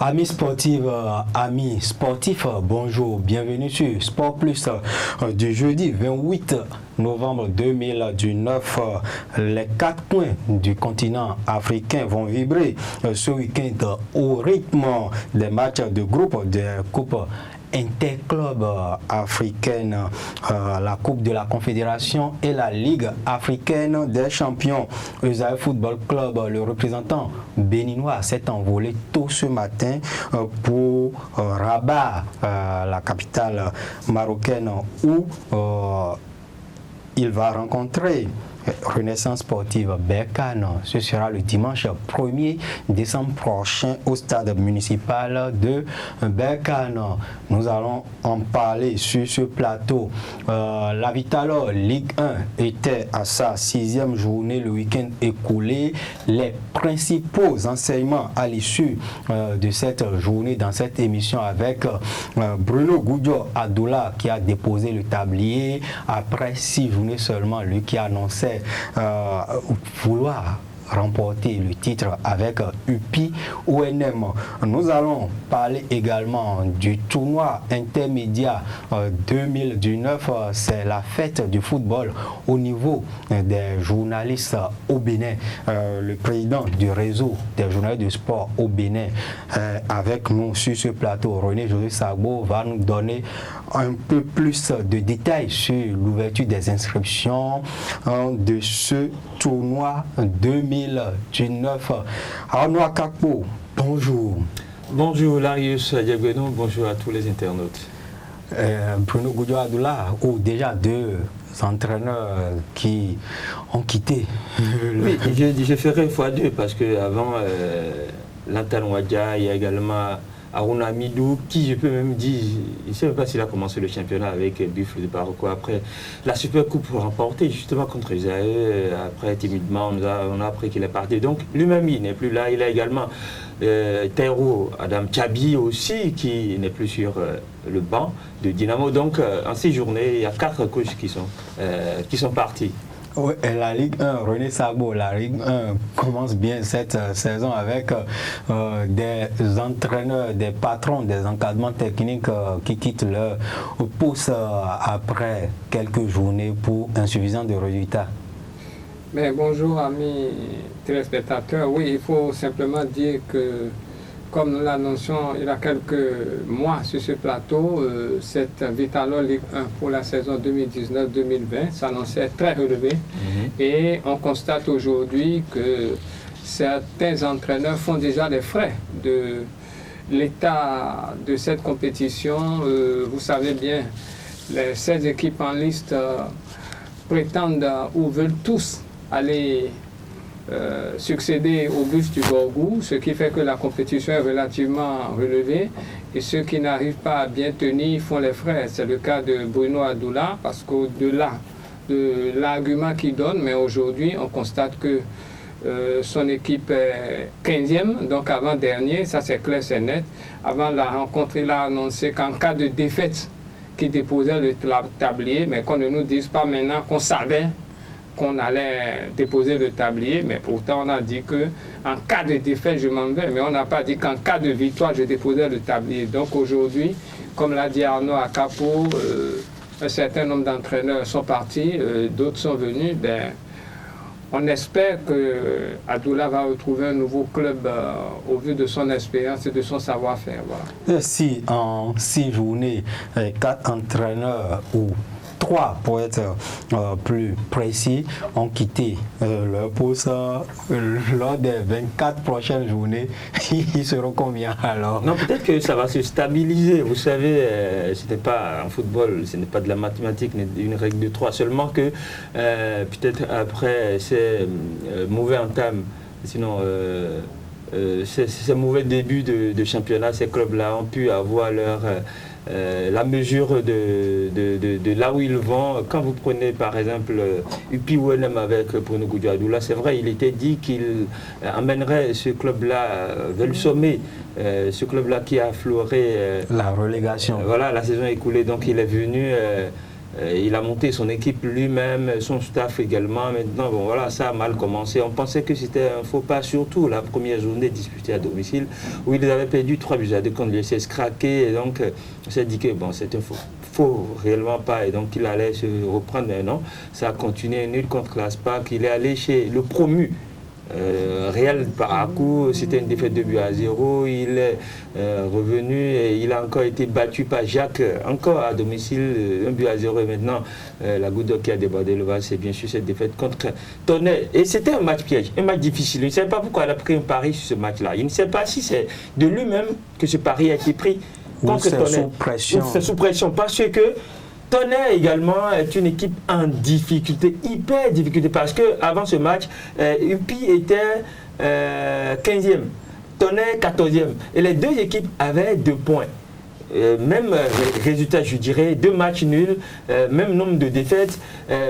Amis sportifs, bonjour, bienvenue sur Sport Plus du jeudi 28 novembre 2019. Les 4 coins du continent africain vont vibrer ce week-end au rythme des matchs de groupe de Coupe Interclub africaine, la Coupe de la Confédération et la Ligue africaine des champions. Eusaïe Football Club, le représentant béninois, s'est envolé tôt ce matin pour Rabat, la capitale marocaine, où il va rencontrer Renaissance Sportive Berkane. Ce sera le dimanche 1er décembre prochain au stade municipal de Berkane. Nous allons en parler sur ce plateau. La Vital'Or Ligue 1 était à sa 6e journée le week-end écoulé. Les principaux enseignements à l'issue de cette journée dans cette émission avec Bruno Goudio-Adoula qui a déposé le tablier après 6 journées seulement, lui qui annonçait vouloir remporter le titre avec UPI ONM. Nous allons parler également du tournoi intermédiaire 2019. C'est la fête du football au niveau des journalistes au Bénin. Le président du réseau des journalistes de sport au Bénin avec nous sur ce plateau, René-José Sagbo, va nous donner un peu plus de détails sur l'ouverture des inscriptions de ce tournoi 2019. Arnaud Akakpo, bonjour. Bonjour Larius Diagueno, bonjour à tous les internautes. Bruno Goudio-Adoula, ou déjà 2 entraîneurs qui ont quitté. Oui, je ferai x2 parce qu'avant Lantan Wadja, il y a également Aruna Amidou, qui je peux même dire, je ne sais pas s'il a commencé le championnat avec Buffle de Barocco après la Super Coupe remportée justement contre Isaïe. Après, timidement, on a appris qu'il est parti. Donc lui-même, il n'est plus là. Il a également Tairo Adam Tchabi aussi, qui n'est plus sur le banc de Dynamo. Donc en 6 journées, il y a 4 coachs qui sont partis. Oui, la Ligue 1, René Sagbo, la Ligue 1 commence bien cette saison avec des entraîneurs, des patrons, des encadrements techniques qui quittent leur poste après quelques journées pour insuffisance de résultats. Mais bonjour amis téléspectateurs. Oui, il faut simplement dire que, comme nous l'annoncions il y a quelques mois sur ce plateau, cette Vital'Or Ligue 1 pour la saison 2019-2020 s'annonçait très relevée. Et on constate aujourd'hui que certains entraîneurs font déjà les frais de l'état de cette compétition. Vous savez bien, les 16 équipes en liste prétendent ou veulent tous aller succéder au bus du Borgou, ce qui fait que la compétition est relativement relevée et ceux qui n'arrivent pas à bien tenir font les frais. C'est le cas de Bruno Adoula parce qu'au-delà de l'argument qu'il donne, mais aujourd'hui on constate que son équipe est 15e, donc avant-dernier, ça c'est clair, c'est net. Avant la rencontre, il a annoncé qu'en cas de défaite, qu'il déposait le tablier, mais qu'on ne nous dise pas maintenant qu'on savait qu'on allait déposer le tablier, mais pourtant on a dit que en cas de défaite je m'en vais, mais on n'a pas dit qu'en cas de victoire je déposais le tablier. Donc aujourd'hui, comme l'a dit Arnaud Akapo, un certain nombre d'entraîneurs sont partis, d'autres sont venus. On espère que Adoula va retrouver un nouveau club au vu de son expérience et de son savoir-faire. Voilà. Si en 6 journées, 4 entraîneurs ou 3 pour être plus précis ont quitté leur poste lors des 24 prochaines journées, ils seront combien alors? Non, peut-être que ça va se stabiliser. Vous savez, ce n'est pas en football, ce n'est pas de la mathématique, une règle de 3. Seulement que peut-être après ces mauvais entames, sinon ces mauvais débuts de championnat, ces clubs-là ont pu avoir la mesure de là où ils vont. Quand vous prenez par exemple UPI ONM avec Bruno Goudio-Adoula, c'est vrai, il était dit qu'il emmènerait ce club-là vers le sommet, ce club-là qui a affleuré la relégation. Voilà, la saison écoulée, donc il est venu Il a monté son équipe lui-même, son staff également. Maintenant, bon voilà, ça a mal commencé. On pensait que c'était un faux pas, surtout la première journée disputée à domicile, où ils avaient perdu 3-2 contre l'USS craqué. Et donc, on s'est dit que bon, c'est un faux réellement pas. Et donc, il allait se reprendre. Mais non, ça a continué, nul contre l'ASPAC. Il est allé chez le promu. Real Parakou, c'était une défaite de 2-0. Il est revenu et il a encore été battu par Jacques, encore à domicile, 1-0. Et maintenant, la goutte d'eau qui a débordé le vase, c'est bien sûr cette défaite contre Tonnerre. Et c'était un match piège, un match difficile. Il ne sait pas pourquoi il a pris un pari sur ce match-là. Il ne sait pas si c'est de lui-même que ce pari a été pris contre Tonnerre. C'est sous pression. Parce que Tonnerre également est une équipe en difficulté, hyper difficulté, parce qu'avant ce match, UPI était 15e, Tonnerre 14e. Et les deux équipes avaient 2 points. Même résultat, je dirais, 2 matchs nuls, même nombre de défaites,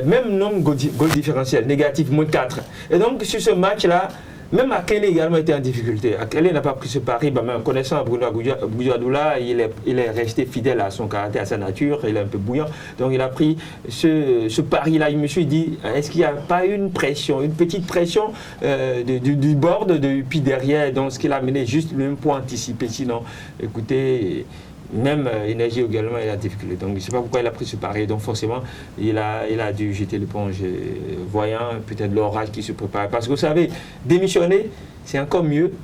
même nombre de goals différentiels, négatif, -4. Et donc, sur ce match-là, même Akele également était en difficulté. Akele n'a pas pris ce pari, même connaissant Bruno Goudiadoula, il est resté fidèle à son caractère, à sa nature, il est un peu bouillant. Donc il a pris ce pari-là. Je me suis dit, est-ce qu'il n'y a pas une pression, une petite pression du board de UPI derrière, donc ce qu'il a mené juste même pour anticiper. Sinon, écoutez, même Énergie également est en difficulté. Donc je ne sais pas pourquoi il a pris ce pari. Donc forcément, il a dû jeter l'éponge, voyant peut-être l'orage qui se prépare. Parce que vous savez, démissionner, c'est encore mieux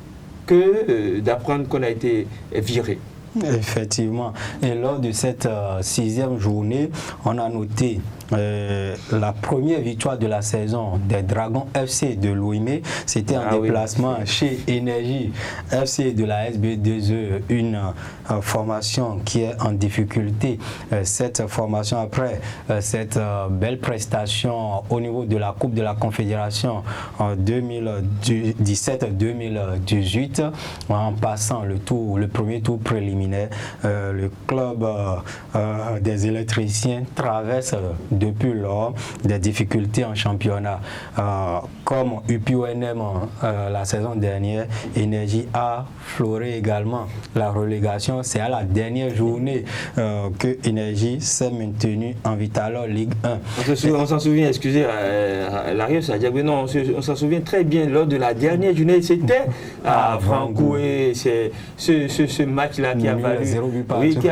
que d'apprendre qu'on a été viré. Effectivement. Et lors de cette 6e journée, on a noté la première victoire de la saison des Dragons FC de Louimé. C'était un déplacement chez Énergie FC de la SB2E, une formation qui est en difficulté. Cette formation, après cette belle prestation au niveau de la Coupe de la Confédération en 2017-2018, en passant le premier tour préliminaire, le club des électriciens traverse depuis lors des difficultés en championnat. Comme UPONM la saison dernière, Énergie a floré également la relégation. C'est à la dernière journée que Énergie s'est maintenue en Vitalor Ligue 1. On s'en souvient, excusez, Larios a dit, non, on s'en souvient très bien, lors de la dernière journée, c'était à Franco, et c'est ce match-là qui a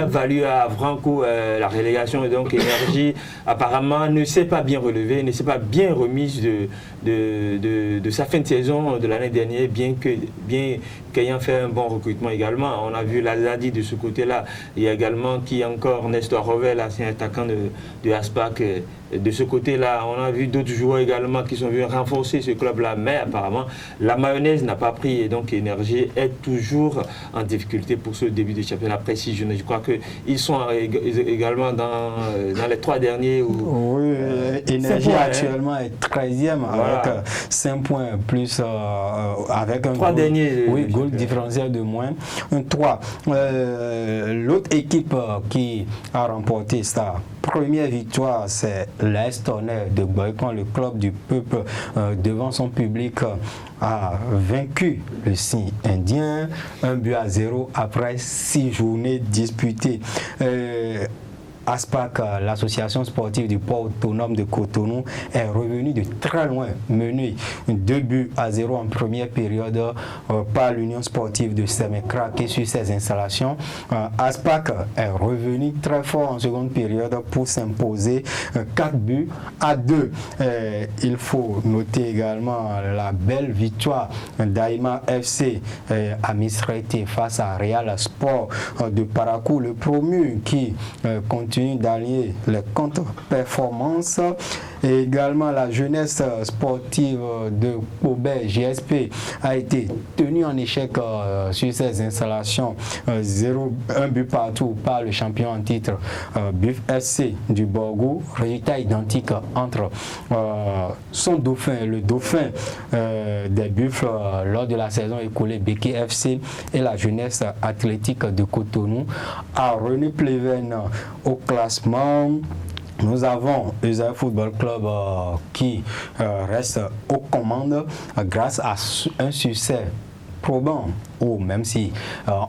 valu à Franco la relégation. Et donc Énergie apparemment ne s'est pas bien relevé, ne s'est pas bien remise de sa fin de saison de l'année dernière, bien qu'ayant fait un bon recrutement également. On a vu Lazadi de ce côté-là. Il y a également encore Nestor Rovel, l'ancien attaquant de Aspac. De ce côté-là, on a vu d'autres joueurs également qui sont venus renforcer ce club-là, mais apparemment, la mayonnaise n'a pas pris, et donc Énergie est toujours en difficulté pour ce début de championnat précis. Je crois qu'ils sont également dans les 3 derniers. Oui, Énergie actuellement est 13e avec 5 points plus avec un 3 derniers. Oui, goal différentiel de moins 3. L'autre équipe qui a remporté sa première victoire, c'est l'AS Tonnerre de Boycon, le club du peuple, devant son public, a vaincu le signe indien, 1-0 après 6 journées disputées. ASPAC, l'association sportive du port autonome de Cotonou, est revenue de très loin, menée 2-0 en première période par l'Union sportive de Sémécra qui sur ses installations. ASPAC est revenu très fort en seconde période pour s'imposer 4-2. Il faut noter également la belle victoire d'Aïma FC à Misrete face à Real Sport de Parakou, le promu qui continue d'allier les contre-performances, et également la jeunesse sportive de Cobert GSP a été tenue en échec sur ses installations, 1 but partout par le champion en titre Buff FC du Borgou. Résultat identique entre son dauphin, le dauphin des Buffs lors de la saison écoulée, Beke FC, et la jeunesse athlétique de Cotonou. À René Pleven au classement, nous avons Eusèbe Football Club qui reste aux commandes grâce à un succès probant, ou même si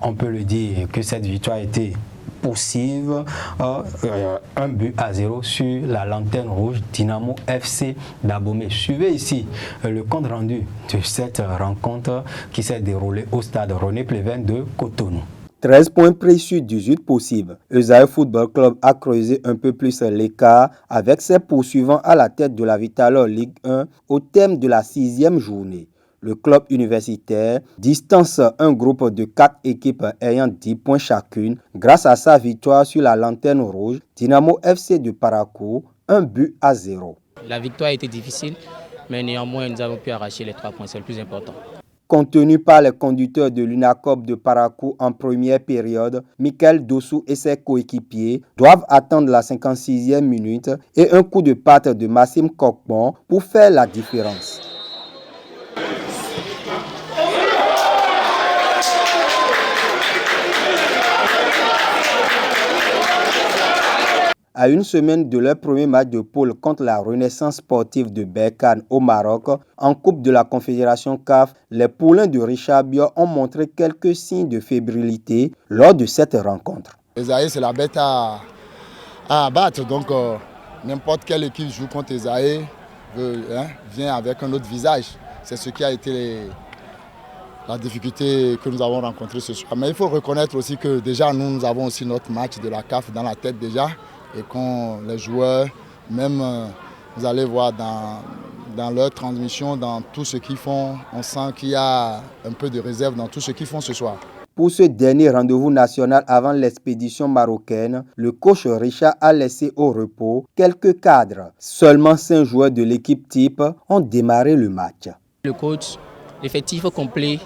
on peut le dire que cette victoire a été poussive, 1-0 sur la lanterne rouge Dynamo FC d'Abomey. Suivez ici le compte rendu de cette rencontre qui s'est déroulée au stade René Pleven de Cotonou. 13 points pris sur 18 possibles. Esaü Football Club a creusé un peu plus l'écart avec ses poursuivants à la tête de la Vital'or Ligue 1 au terme de la 6e journée. Le club universitaire distance un groupe de 4 équipes ayant 10 points chacune grâce à sa victoire sur la lanterne rouge Dynamo FC de Parakou, 1-0. La victoire a été difficile, mais néanmoins nous avons pu arracher les 3 points, c'est le plus important. Contenu par les conducteurs de l'UNACOP de Parakou en première période, Michael Dossou et ses coéquipiers doivent attendre la 56e minute et un coup de patte de Massim Kokbon pour faire la différence. À une semaine de leur premier match de poule contre la Renaissance sportive de Berkane au Maroc, en Coupe de la Confédération CAF, les poulains de Richard Biot ont montré quelques signes de fébrilité lors de cette rencontre. Esaü, c'est la bête à abattre, donc n'importe quelle équipe joue contre Esaü vient avec un autre visage. C'est ce qui a été la difficulté que nous avons rencontrée ce soir. Mais il faut reconnaître aussi que déjà nous avons aussi notre match de la CAF dans la tête déjà. Et quand les joueurs, même vous allez voir dans leur transmission, dans tout ce qu'ils font, on sent qu'il y a un peu de réserve dans tout ce qu'ils font ce soir. Pour ce dernier rendez-vous national avant l'expédition marocaine, le coach Richard a laissé au repos quelques cadres. Seulement 5 joueurs de l'équipe type ont démarré le match. Le coach, l'effectif complet,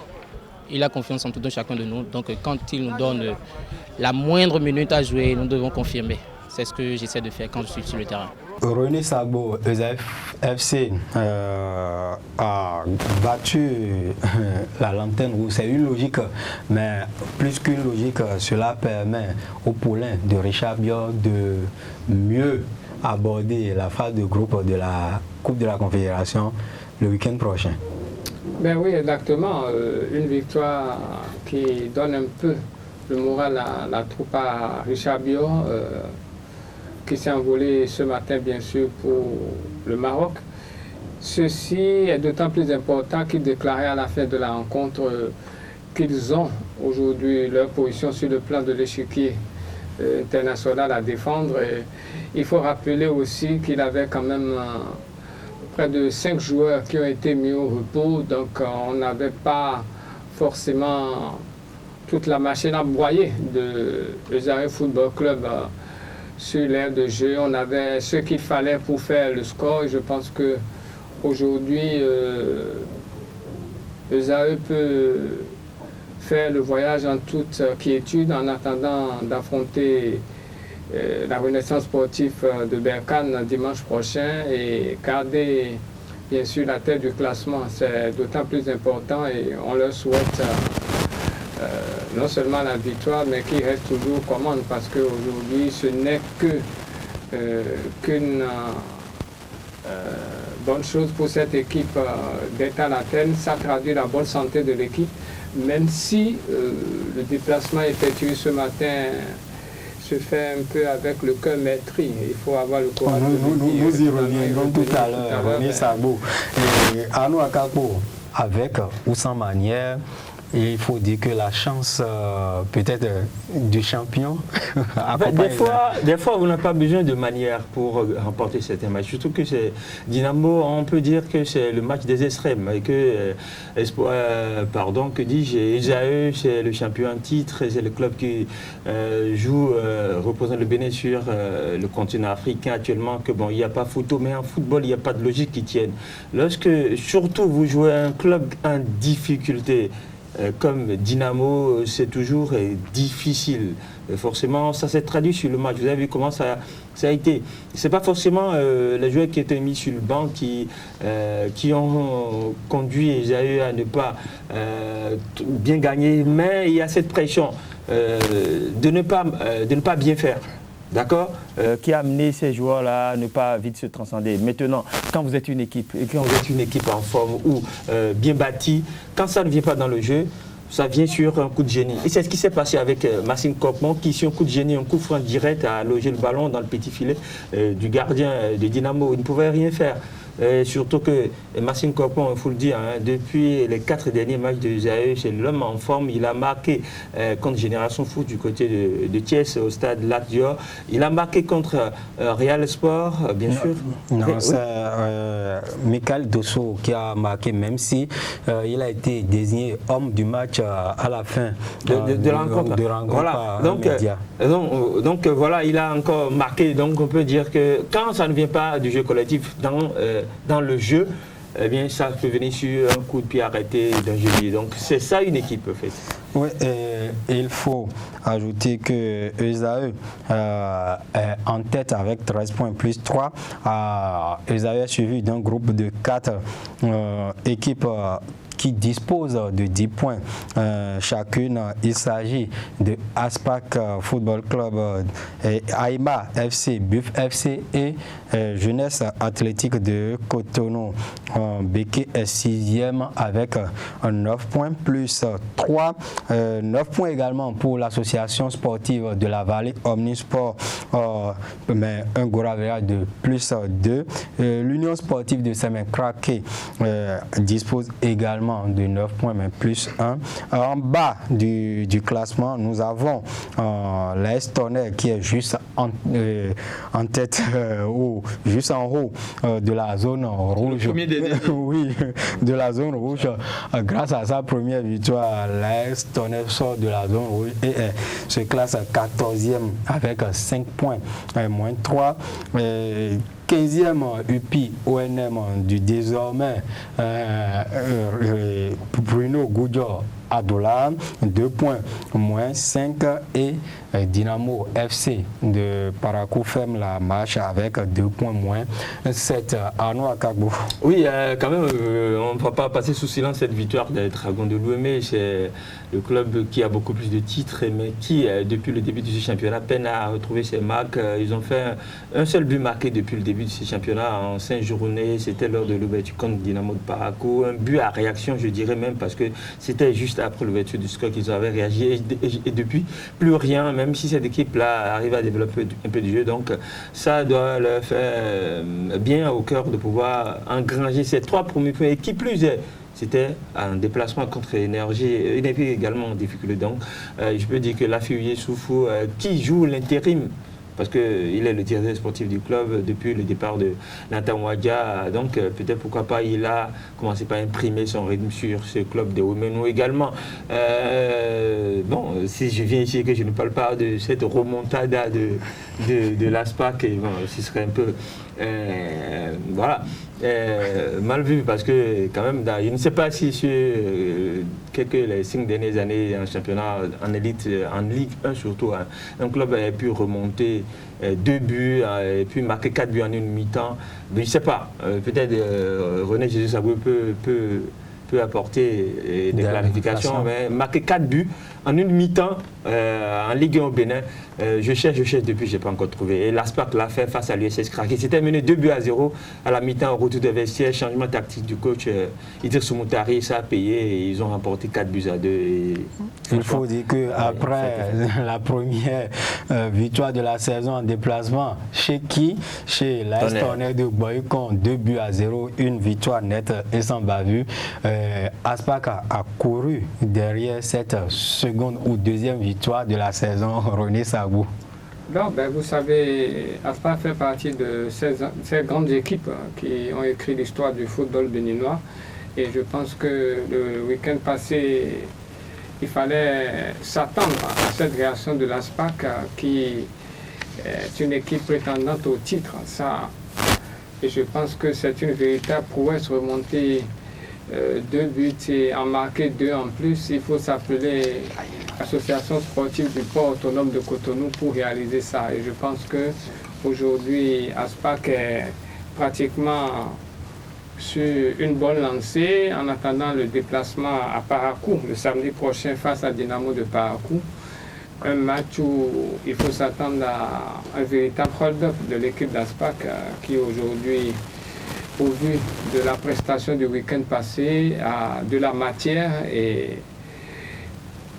il a confiance en tout un chacun de nous. Donc quand il nous donne la moindre minute à jouer, nous devons confirmer. C'est ce que j'essaie de faire quand je suis sur le terrain. René Sagbo, Esaü FC a battu la lanterne rouge. C'est une logique, mais plus qu'une logique, cela permet aux poulains de Richard Biot de mieux aborder la phase de groupe de la Coupe de la Confédération le week-end prochain. Ben oui, exactement. Une victoire qui donne un peu le moral à la troupe à Richard Biot. Qui s'est envolé ce matin, bien sûr, pour le Maroc. Ceci est d'autant plus important qu'ils déclaraient à la fin de la rencontre qu'ils ont aujourd'hui leur position sur le plan de l'échiquier international à défendre. Et il faut rappeler aussi qu'il avait quand même près de 5 joueurs qui ont été mis au repos, donc on n'avait pas forcément toute la machine à broyer de Esaü Football Club sur l'aire de jeu. On avait ce qu'il fallait pour faire le score et je pense qu'aujourd'hui, Esaü peut faire le voyage en toute quiétude en attendant d'affronter la Renaissance sportive de Berkane dimanche prochain et garder bien sûr la tête du classement. C'est d'autant plus important et on leur souhaite non seulement la victoire, mais qui reste toujours commande parce qu'aujourd'hui, ce n'est qu'une bonne chose pour cette équipe d'être à la tête. Ça traduit la bonne santé de l'équipe, même si le déplacement effectué ce matin se fait un peu avec le cœur maîtris. Il faut avoir le courage. Nous y reviendrons tout à l'heure, René Sagbo. Et Arnaud Akakpo, avec ou sans manière, et il faut dire que la chance peut-être du champion des fois, vous n'avez pas besoin de manière pour remporter certains matchs. Surtout que c'est Dynamo, on peut dire que c'est le match des extrêmes. Et que, Esaü, c'est le champion en titre, c'est le club qui représente le Bénin sur le continent africain actuellement. Que bon, il n'y a pas photo, mais en football, il n'y a pas de logique qui tienne. Lorsque, surtout, vous jouez un club en difficulté, comme Dynamo, c'est toujours difficile. Forcément, ça s'est traduit sur le match. Vous avez vu comment ça a été. Ce n'est pas forcément les joueurs qui étaient mis sur le banc qui ont conduit Esaü à ne pas bien gagner, mais il y a cette pression de ne pas bien faire. D'accord, qui a amené ces joueurs-là à ne pas vite se transcender. Maintenant, quand vous êtes une équipe, et quand vous êtes une équipe en forme ou bien bâtie, quand ça ne vient pas dans le jeu, ça vient sur un coup de génie. Et c'est ce qui s'est passé avec Massine Kopman, qui sur un coup de génie, un coup franc direct, a logé le ballon dans le petit filet du gardien de Dynamo. Il ne pouvait rien faire. Surtout que Massine Kopman, il faut le dire, depuis les 4 derniers matchs de Usaïe, c'est l'homme en forme. Il a marqué contre Génération Foot du côté de Thiès au stade Lat Dior. Il a marqué contre Real Sport, bien sûr. Non, c'est Michael Dosso qui a marqué, même si il a été désigné homme du match à la fin de rencontre. Voilà. Donc voilà, il a encore marqué. Donc on peut dire que quand ça ne vient pas du jeu collectif, dans le jeu, eh bien, ça peut venir sur un coup de pied arrêté d'un jeu. Donc c'est ça une équipe en fait. Oui, et il faut ajouter que Usaïe est en tête avec 13 points plus 3. Usaïe est suivi d'un groupe de 4 équipes qui disposent de 10 points chacune. Il s'agit de Aspac Football Club, Aïma FC, Buff FC et Jeunesse Athlétique de Cotonou. Béké est 6e avec 9 points plus 3. 9 points également pour l'association sportive de la Vallée Omnisport, mais un Goravera de plus 2. L'Union sportive de Semen-Craqué dispose également de 9 points, mais plus 1. En bas du classement, nous avons l'AS Tonnerre qui est juste en tête, ou juste en haut de la zone rouge. Oui, de la zone rouge. Grâce à sa première victoire, l'AS Tonnerre sort de la zone rouge et se classe 14e avec 5 points, moins 3. 15e UPI ONM du désormais Bruno Goudjor Adoula, 2 points, moins 5, et Dynamo FC de Parakou ferme la marche avec 2 points, moins 7. Arnaud Akagbo. Oui, quand même, on ne va pas passer sous silence cette victoire des Dragons de l'Ouémé. C'est le club qui a beaucoup plus de titres, mais qui, depuis le début de ce championnat, peine à retrouver ses marques. Ils ont fait un seul but marqué depuis le début de ce championnat en 5 journées. C'était lors de l'ouverture contre Dynamo de Parakou. Un but à réaction, je dirais même, parce que c'était juste après l'ouverture du score qu'ils avaient réagi. Et depuis, plus rien, même si cette équipe-là arrive à développer un peu du jeu. Donc, ça doit leur faire bien au cœur de pouvoir engranger ces 3 premiers points. Et qui plus est, c'était un déplacement contre Énergie, une équipe également en difficulté. Donc, je peux dire que Lafiuye Soufou, qui joue l'intérim, parce qu'il est le directeur sportif du club depuis le départ de Lantamouadja. Donc peut-être pourquoi pas il a commencé par imprimer son rythme sur ce club de Ouémeno également. Bon, si je viens ici et que je ne parle pas de cette remontada de l'ASPAC, bon, ce serait un peu... mal vu parce que quand même, je ne sais pas si sur les 5 dernières années en championnat, en élite, en Ligue 1 surtout, un club a pu remonter 2 buts et puis marquer 4 buts en une mi-temps. Mais je ne sais pas, peut-être René Jésus Saboué peut apporter des clarifications, mais marquer 4 buts en une mi-temps en Ligue 1 au Bénin, je cherche depuis, je n'ai pas encore trouvé. Et l'ASPAC l'a fait face à l'USS Craqué. C'était mené 2-0 à la mi-temps au retour de vestiaire, changement tactique du coach Idriss Soumoutari, ça a payé et ils ont remporté 4-2. Il faut dire qu'après la première victoire de la saison en déplacement, chez qui? Chez l'AS Tonnerre de Boycon, 2-0, une victoire nette et sans bavure. ASPAC a couru derrière cette seconde ou deuxième victoire de la saison. René Sabou. Non, vous savez, ASPAC fait partie de ces grandes équipes qui ont écrit l'histoire du football béninois. Et je pense que le week-end passé, il fallait s'attendre à cette réaction de l'ASPAC qui est une équipe prétendante au titre. Et je pense que c'est une véritable prouesse remonter 2 buts et en marquer 2 en plus. Il faut s'appeler Association sportive du port autonome de Cotonou pour réaliser ça. Et je pense qu'aujourd'hui, ASPAC est pratiquement sur une bonne lancée en attendant le déplacement à Parakou le samedi prochain face à Dynamo de Parakou. Un match où il faut s'attendre à un véritable hold-up de l'équipe d'ASPAC qui aujourd'hui, au vu de la prestation du week-end passé, a de la matière et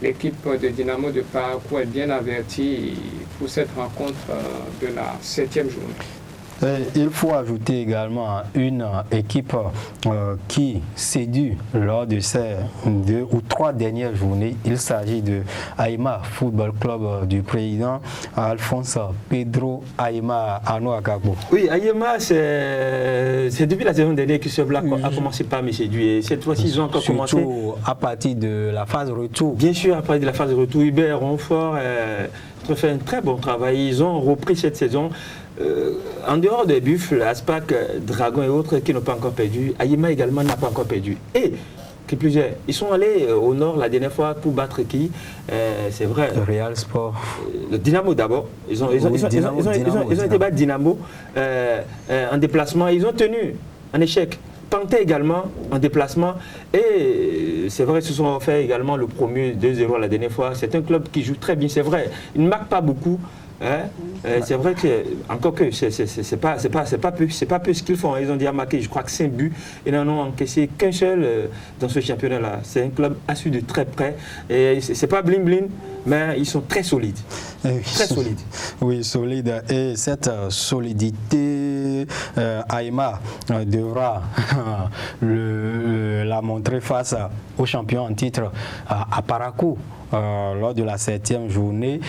l'équipe de Dynamo de Parakou est bien avertie pour cette rencontre de la 7e journée. Il faut ajouter également une équipe qui séduit lors de ces 2 ou 3 dernières journées. Il s'agit de Aïma Football Club du président Alphonse Pedro Aïma Anoakabo. Oui, Aïma, c'est depuis la saison dernière que ce bloc a commencé par me séduire. Cette fois-ci, ils ont encore commencé. Surtout à partir de la phase retour. Bien sûr, à partir de la phase de retour, Hubert Ronfort fait un très bon travail. Ils ont repris cette saison. En dehors des Buffles, Aspac, Dragon et autres qui n'ont pas encore perdu, Aïma également n'a pas encore perdu. Et qui plus est, ils sont allés au nord la dernière fois pour battre qui c'est vrai. Le Real Sport. Le Dynamo d'abord. Ils ont été battre Dynamo en déplacement. Ils ont tenu en échec. Panthère également en déplacement. Et c'est vrai, ils se sont fait également le premier 2-0 la dernière fois. C'est un club qui joue très bien, c'est vrai. Il ne marque pas beaucoup. C'est vrai que, encore que, c'est pas peu ce qu'ils font. Ils ont déjà marqué, je crois que 5 buts. Ils n'en ont encaissé qu'un seul dans ce championnat-là. C'est un club à suivre de très près. Et c'est pas bling-bling, mais ils sont très solides. Très solides. Oui, solides. Et cette solidité, Aïma devra la montrer face aux champions en titre à Parakou. Lors de la 7e journée,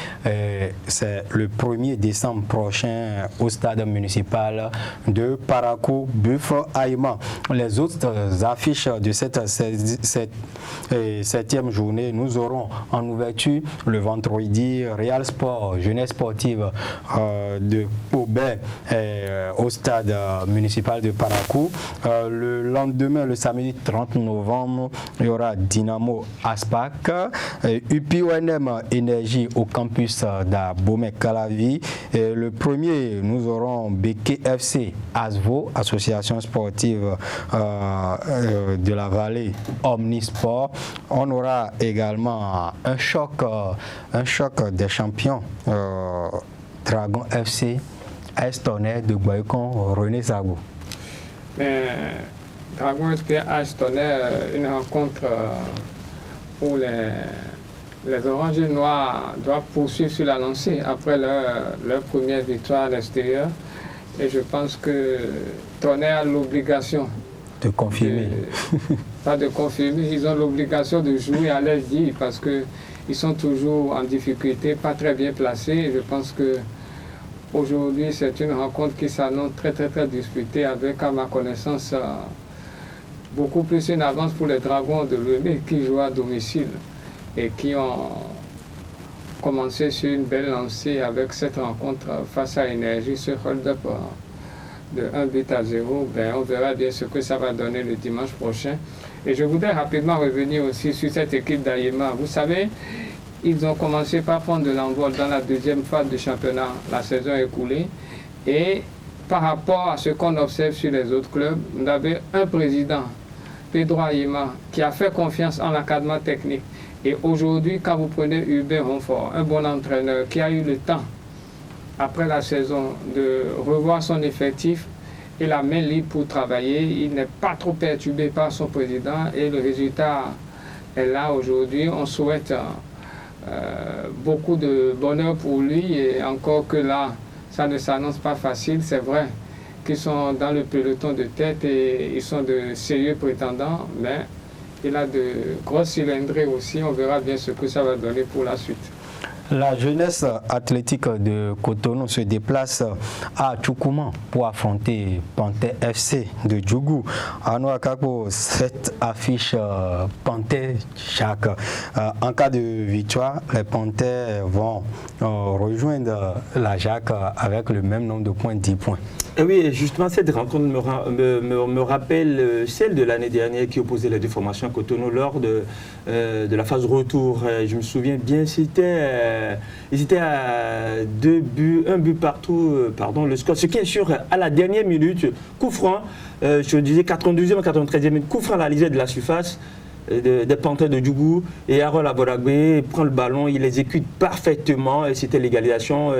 c'est le 1er décembre prochain au stade municipal de Parakou, Buff Aïma. Les autres affiches de cette 7e journée, nous aurons en ouverture le vendredi Real Sport, jeunesse sportive de Aubert au stade municipal de Parakou. Le lendemain, le samedi 30 novembre, il y aura Dynamo Aspac. UPONM Énergie au campus d'Abomey-Calavi. Le premier, nous aurons Béké FC Asvo, association sportive de la vallée Omnisport. On aura également un choc des champions, Dragon FC, AS Tonnerre de Guaycon, René Sagou. Dragon FC, AS Tonnerre, une rencontre où les Oranges et Noirs doivent poursuivre sur la lancée après leur première victoire à l'extérieur. Et je pense que Tonnerre a l'obligation de confirmer. Pas de confirmer, ils ont l'obligation de jouer à l'aise dit parce qu'ils sont toujours en difficulté, pas très bien placés. Et je pense que aujourd'hui, c'est une rencontre qui s'annonce très disputée avec, à ma connaissance, beaucoup plus une avance pour les Dragons de Lemay qui jouent à domicile et qui ont commencé sur une belle lancée avec cette rencontre face à Énergie, ce hold-up de 1-0. On verra bien ce que ça va donner le dimanche prochain. Et je voudrais rapidement revenir aussi sur cette équipe d'Aïma. Vous savez, ils ont commencé par prendre de l'envol dans la 2e phase du championnat, la saison écoulée. Et par rapport à ce qu'on observe sur les autres clubs, vous avez un président, Pedro Aïma, qui a fait confiance en l'encadrement technique. Et aujourd'hui, quand vous prenez Hubert Ronfort, un bon entraîneur qui a eu le temps, après la saison, de revoir son effectif et la main libre pour travailler, il n'est pas trop perturbé par son président et le résultat est là aujourd'hui. On souhaite beaucoup de bonheur pour lui et encore que là, ça ne s'annonce pas facile, c'est vrai qu'ils sont dans le peloton de tête et ils sont de sérieux prétendants, mais il a de grosses cylindrées aussi, on verra bien ce que ça va donner pour la suite. La jeunesse athlétique de Cotonou se déplace à Tchoukouma pour affronter Panthère FC de Djougou. À Noakapo, cette affiche Panthère chaque. En cas de victoire, les Panthères vont rejoindre la Jacques avec le même nombre de points, 10 points. Et oui, justement, cette rencontre me rappelle celle de l'année dernière qui opposait les deux formations à Cotonou lors de la phase retour. Je me souviens bien, ils étaient à 1 but partout, le score. Ce qui est sûr, à la dernière minute, coup franc, je disais 92e ou 93e minute, coup franc à la lisière de la surface. des Panthères de Djougou, et Harold Aboragbe prend le ballon, il exécute parfaitement, et c'était l'égalisation.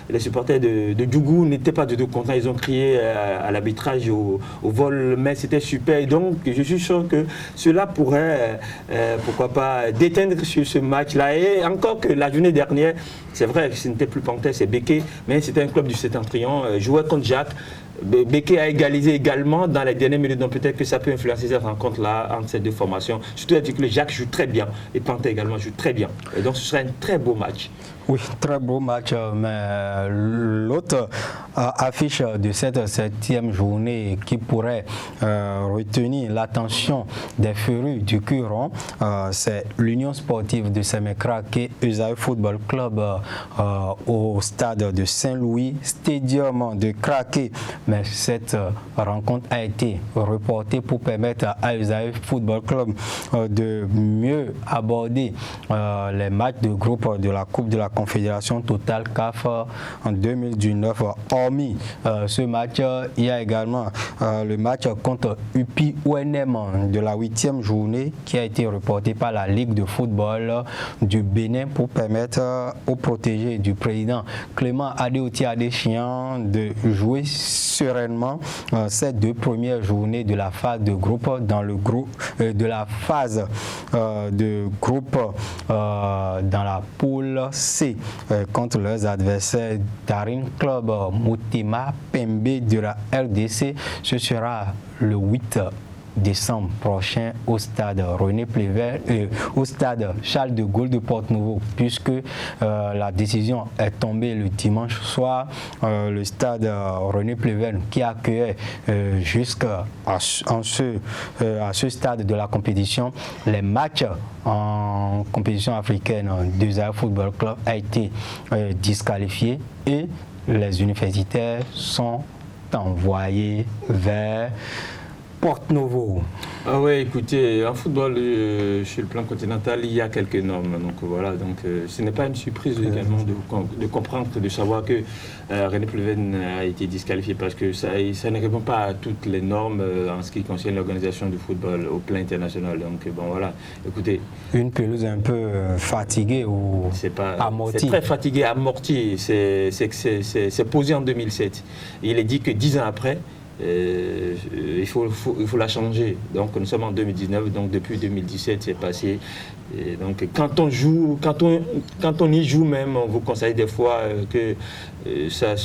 Les supporters de Djougou n'étaient pas du tout contents, ils ont crié à l'arbitrage au vol, mais c'était super. Et donc je suis sûr que cela pourrait, pourquoi pas, déteindre sur ce match-là. Et encore que la journée dernière, c'est vrai que ce n'était plus Panthère, c'est Béquet, mais c'était un club du Septentrion, jouait contre Jacques. Béquet a égalisé également dans les dernières minutes, donc peut-être que ça peut influencer cette rencontre-là entre ces deux formations. Surtout que le Jacques joue très bien et Panthère également joue très bien. Et donc ce sera un très beau match. Oui, très beau match, mais l'autre affiche de cette 7e journée qui pourrait retenir l'attention des férus du Curon, c'est l'Union sportive de Sémécrac et Esaü Football Club au stade de Saint-Louis, stadium de Craqué. Mais cette rencontre a été reportée pour permettre à Esaü Football Club de mieux aborder les matchs de groupe de la Coupe de la Confédération Total CAF en 2019. Hormis ce match, il y a également le match contre UPI ONM de la 8e journée qui a été reporté par la Ligue de football du Bénin pour permettre aux protégés du président Clément Adéoti Adéchian de jouer sereinement ces 2 premières journées de la phase de groupe dans le groupe de la phase de groupe dans la poule C contre leurs adversaires Daring Club Moutima Pembe de la RDC. Ce sera le 8 décembre prochain au stade René Pleven, au stade Charles de Gaulle de Porte-Nouveau, puisque la décision est tombée le dimanche soir. Le stade René Pleven qui accueillait jusqu'à ce stade de la compétition les matchs en compétition africaine de Esaü Football Club a été disqualifié et les universitaires sont envoyés vers Porte-Nouveau. Ah ouais, écoutez, en football, sur le plan continental, il y a quelques normes. Donc voilà, donc ce n'est pas une surprise également de comprendre, de savoir que René Pleven a été disqualifié parce que ça ne répond pas à toutes les normes en ce qui concerne l'organisation du football au plan international. Donc bon voilà, écoutez. Une pelouse un peu fatiguée ou amortie. C'est très fatigué, amorti. C'est posé en 2007. Il est dit que 10 ans après, il faut la changer. Donc nous sommes en 2019, donc depuis 2017 c'est passé. Et donc quand on y joue même, on vous conseille des fois que ça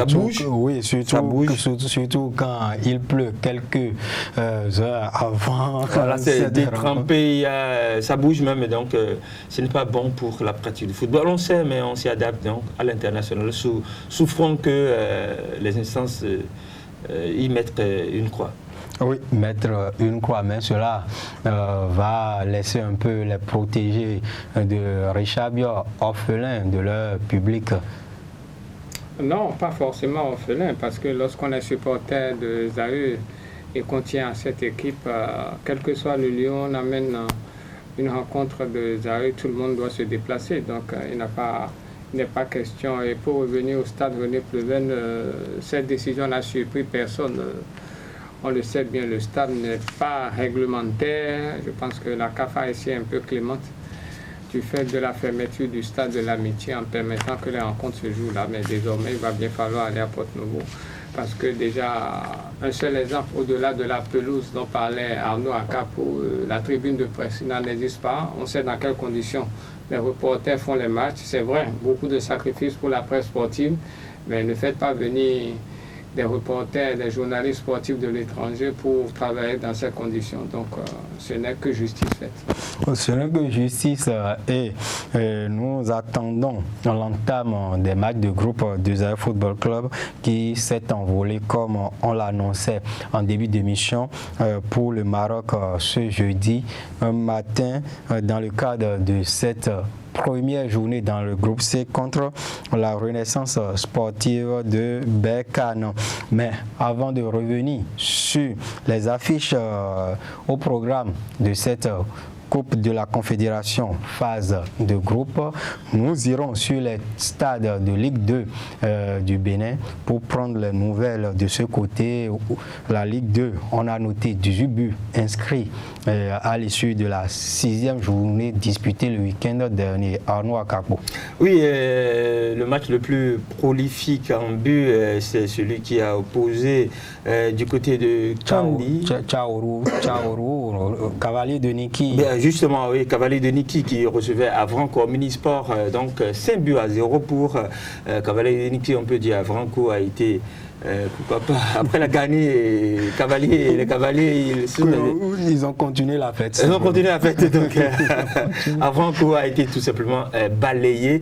bouge. Oui, surtout quand il pleut quelques heures avant. Voilà, c'est détrempé, ça bouge même, et donc ce n'est pas bon pour la pratique du football. On sait, mais on s'y adapte donc à l'international, souffrant que les instances y mettent une croix. Oui, mettre une croix, mais cela va laisser un peu les protégés de Richard Biot orphelins de leur public. Non, pas forcément orphelin, parce que lorsqu'on est supporter de Esaü et qu'on tient à cette équipe, quel que soit le lieu, on amène une rencontre de Esaü, tout le monde doit se déplacer. Donc il n'est pas question. Et pour revenir au stade René Pleven, cette décision n'a surpris personne. On le sait bien, le stade n'est pas réglementaire. Je pense que la CAF a essayé un peu clémente du fait de la fermeture du stade de l'Amitié en permettant que les rencontres se jouent là. Mais désormais, il va bien falloir aller à Porte-Nouveau. Parce que déjà, un seul exemple, au-delà de la pelouse dont parlait Arnaud Akapo, la tribune de presse n'en existe pas. On sait dans quelles conditions les reporters font les matchs. C'est vrai, beaucoup de sacrifices pour la presse sportive, mais ne faites pas venir des reporters, des journalistes sportifs de l'étranger pour travailler dans ces conditions. Donc, ce n'est que justice faite. Ce n'est que justice et nous attendons l'entame des matchs de groupe de Esaü Football Club qui s'est envolé comme on l'annonçait en début d'émission pour le Maroc ce jeudi matin dans le cadre de cette première journée dans le groupe C contre la Renaissance sportive de Berkane. Mais avant de revenir sur les affiches au programme de cette Coupe de la Confédération, phase de groupe. Nous irons sur les stades de Ligue 2 du Bénin pour prendre les nouvelles de ce côté. La Ligue 2, on a noté 18 buts inscrits à l'issue de la 6e journée disputée le week-end dernier. Arnaud Akakbo. Oui, le match le plus prolifique en but, c'est celui qui a opposé du côté de Kandi. Chaourou, Cavalier de Niki. Bien, justement, oui, Cavalier de Niki qui recevait Avranco Omnisport, donc 5 buts à 0 pour Cavalier de Niki. On peut dire Avranco a été pourquoi pas. Après la gagné, les Cavaliers, ils ont continué la fête. Ils ont continué la fête, donc Avranco a été tout simplement balayé.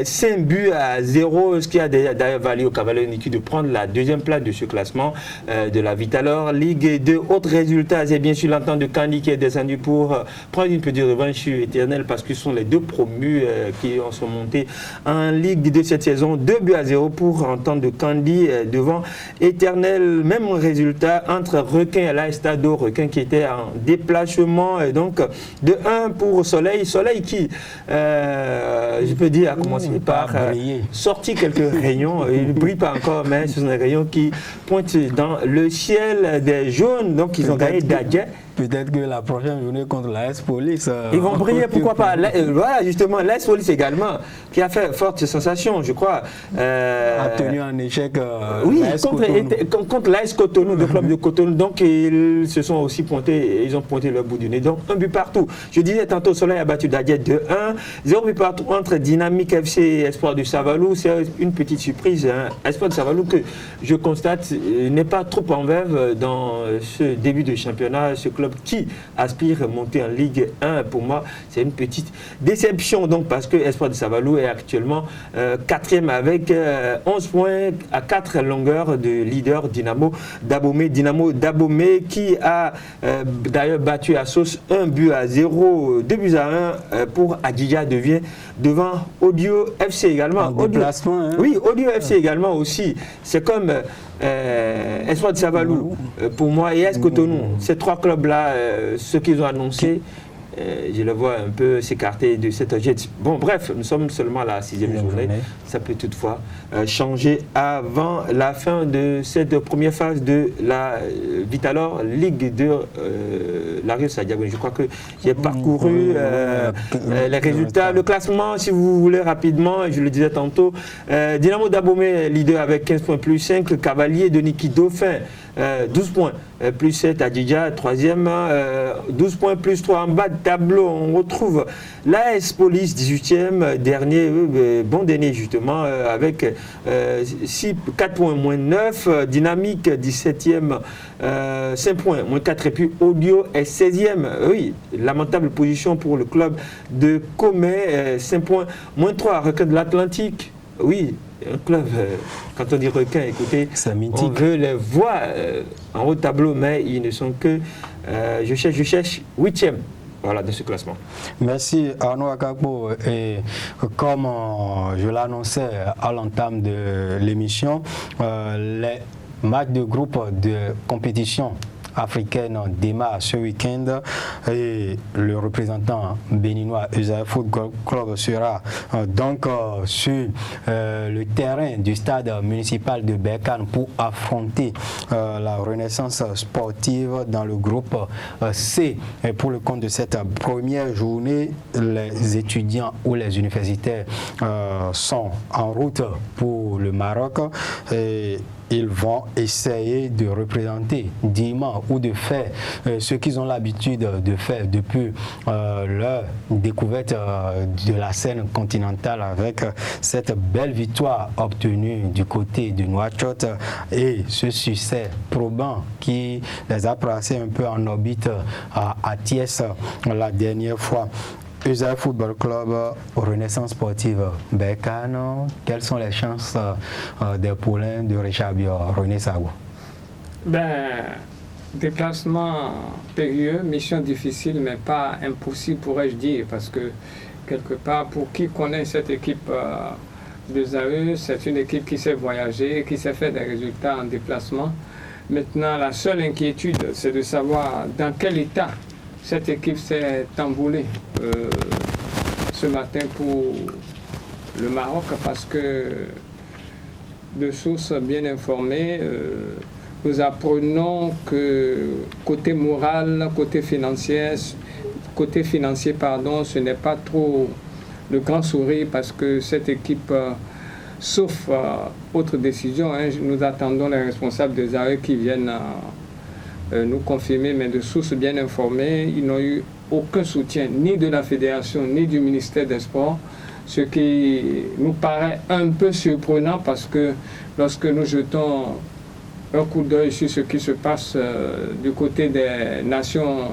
5 buts à 0, ce qui a d'ailleurs valu au Cavalier Niki de prendre la 2e place de ce classement de la Vitalor Ligue 2. Autre résultat, c'est bien sûr l'entente de Kandi qui est descendu pour prendre une petite revanche éternelle parce que ce sont les 2 promus qui sont montés en Ligue 2 cette saison. 2 buts à 0 pour entente de Kandi devant Éternel. Même résultat entre Requin et l'AS Stado. Requin qui était en déplacement, et donc de 1 pour Soleil. Soleil qui, je peux dire, a commencé par sortir quelques rayons. Il ne brille pas encore, mais ce sont des rayons qui pointent dans le ciel des jaunes. Donc ils ont gagné d'Adjet. Peut-être que la prochaine journée contre l'AS Police... ils vont briller, pourquoi pas. Voilà, justement, l'AS Police également, qui a fait forte sensation, je crois. A tenu en échec oui, contre l'AS Cotonou, le club de Cotonou. Donc, ils se sont aussi pointés, ils ont pointé leur bout du nez. Donc, 1 but partout. Je disais tantôt, Soleil a battu Dadjet de 1. 0 but partout entre Dynamique FC et Espoir de Savalou. C'est une petite surprise. Hein. Espoir de Savalou que je constate n'est pas trop en verve dans ce début de championnat. Ce club qui aspire à monter en Ligue 1, pour moi, c'est une petite déception. Donc, parce que Espoir de Savalou est actuellement 4e avec 11 points à 4 longueurs de leader Dynamo Dabomey. Dynamo Dabomey qui a d'ailleurs battu à Sauce 1 but à 0, 2 buts à 1 pour Adjidja devient devant Audio FC également. Déplacement, hein. Oui, Audio FC également aussi. C'est comme Espoir de Savalou pour moi et AS Cotonou. Ces 3 clubs-là, ce qu'ils ont annoncé, je le vois un peu s'écarter de cette jet. Bon, bref, nous sommes seulement à la 6e journée. Ça peut toutefois changer avant la fin de cette première phase de la Vitalor Ligue 2 Larios Sadiagoune. Je crois que j'ai parcouru les résultats. Le classement, si vous voulez rapidement, je le disais tantôt, Dynamo Dabomey leader avec 15 points plus 5, Cavalier de Niki Dauphin 12 points plus 7, Adjidja 3e, 12 points plus 3 en bas de tableau. On retrouve l'AS Police 18e, dernier, bon dernier justement, avec 4 points moins 9, Dynamique 17e, 5 points moins 4, et puis Audio est 16e. Oui, lamentable position pour le club de Comé, 5 points moins 3, Requin de l'Atlantique. Oui, un club, quand on dit Requin, écoutez, on veut les voir en haut de tableau, mais ils ne sont que, je cherche 8e. Voilà, de ce classement. Merci Arnaud Akakbo. Et comme je l'annonçais à l'entame de l'émission, les matchs de groupe de compétition africaine démarre ce week-end et le représentant béninois Esaïe Football Club sera donc sur le terrain du stade municipal de Berkane pour affronter la Renaissance sportive dans le groupe C. Et pour le compte de cette première journée, les étudiants ou les universitaires sont en route pour le Maroc et ils vont essayer de représenter dignement ou de faire ce qu'ils ont l'habitude de faire depuis leur découverte de la scène continentale avec cette belle victoire obtenue du côté de Nouakchott et ce succès probant qui les a placés un peu en orbite à Thiès la dernière fois. Esaïe Football Club, Renaissance sportive Berkane, quelles sont les chances des poulains de Richard Bior, René Sago? Déplacement périlleux, mission difficile, mais pas impossible, pourrais-je dire, parce que quelque part, pour qui connaît cette équipe de Zaïre, c'est une équipe qui sait voyager, qui sait faire des résultats en déplacement. Maintenant, la seule inquiétude, c'est de savoir dans quel état cette équipe s'est envolée ce matin pour le Maroc parce que de sources bien informées, nous apprenons que côté moral, côté financier, ce n'est pas trop le grand sourire parce que cette équipe, sauf autre décision, nous attendons les responsables des arrêts qui viennent nous confirmer, mais de sources bien informées, ils n'ont eu aucun soutien ni de la fédération ni du ministère des Sports, ce qui nous paraît un peu surprenant parce que lorsque nous jetons un coup d'œil sur ce qui se passe du côté des nations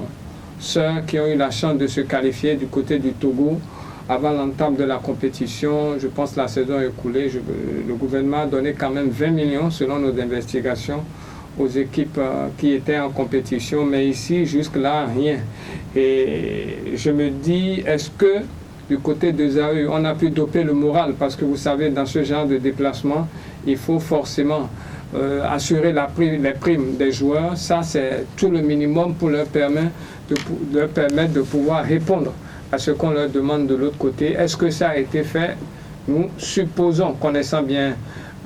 sœurs qui ont eu la chance de se qualifier du côté du Togo avant l'entame de la compétition, je pense que la saison écoulée, le gouvernement a donné quand même 20 millions selon nos investigations aux équipes qui étaient en compétition, mais ici, jusque-là, rien. Et je me dis, est-ce que du côté de Zaïre, on a pu doper le moral? Parce que vous savez, dans ce genre de déplacement, il faut forcément assurer les primes des joueurs. Ça, c'est tout le minimum pour leur permettre de pouvoir répondre à ce qu'on leur demande de l'autre côté. Est-ce que ça a été fait? Nous supposons, connaissant bien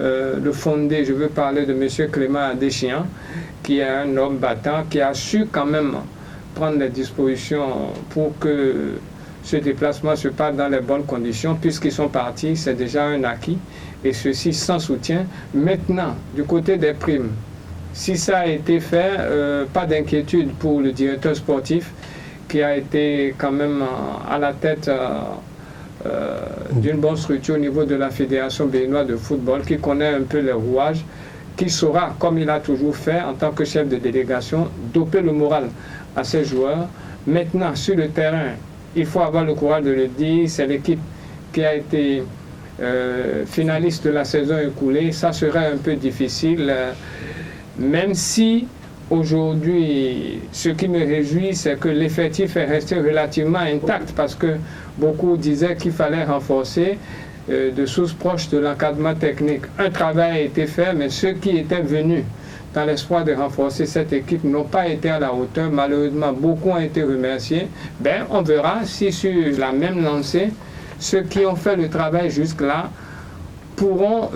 le fondé, je veux parler de M. Clément Adéchian, qui est un homme battant, qui a su quand même prendre les dispositions pour que ce déplacement se passe dans les bonnes conditions. Puisqu'ils sont partis, c'est déjà un acquis, et ceci sans soutien. Maintenant, du côté des primes, si ça a été fait, pas d'inquiétude pour le directeur sportif, qui a été quand même à la tête d'une bonne structure au niveau de la Fédération béninoise de football, qui connaît un peu les rouages, qui saura, comme il a toujours fait en tant que chef de délégation, doper le moral à ses joueurs. Maintenant, sur le terrain, il faut avoir le courage de le dire, c'est l'équipe qui a été finaliste de la saison écoulée. Ça serait un peu difficile, même si aujourd'hui, ce qui me réjouit, c'est que l'effectif est resté relativement intact parce que beaucoup disaient qu'il fallait renforcer de sources proches de l'encadrement technique. Un travail a été fait, mais ceux qui étaient venus dans l'espoir de renforcer cette équipe n'ont pas été à la hauteur. Malheureusement, beaucoup ont été remerciés. On verra si sur la même lancée, ceux qui ont fait le travail jusque-là pourront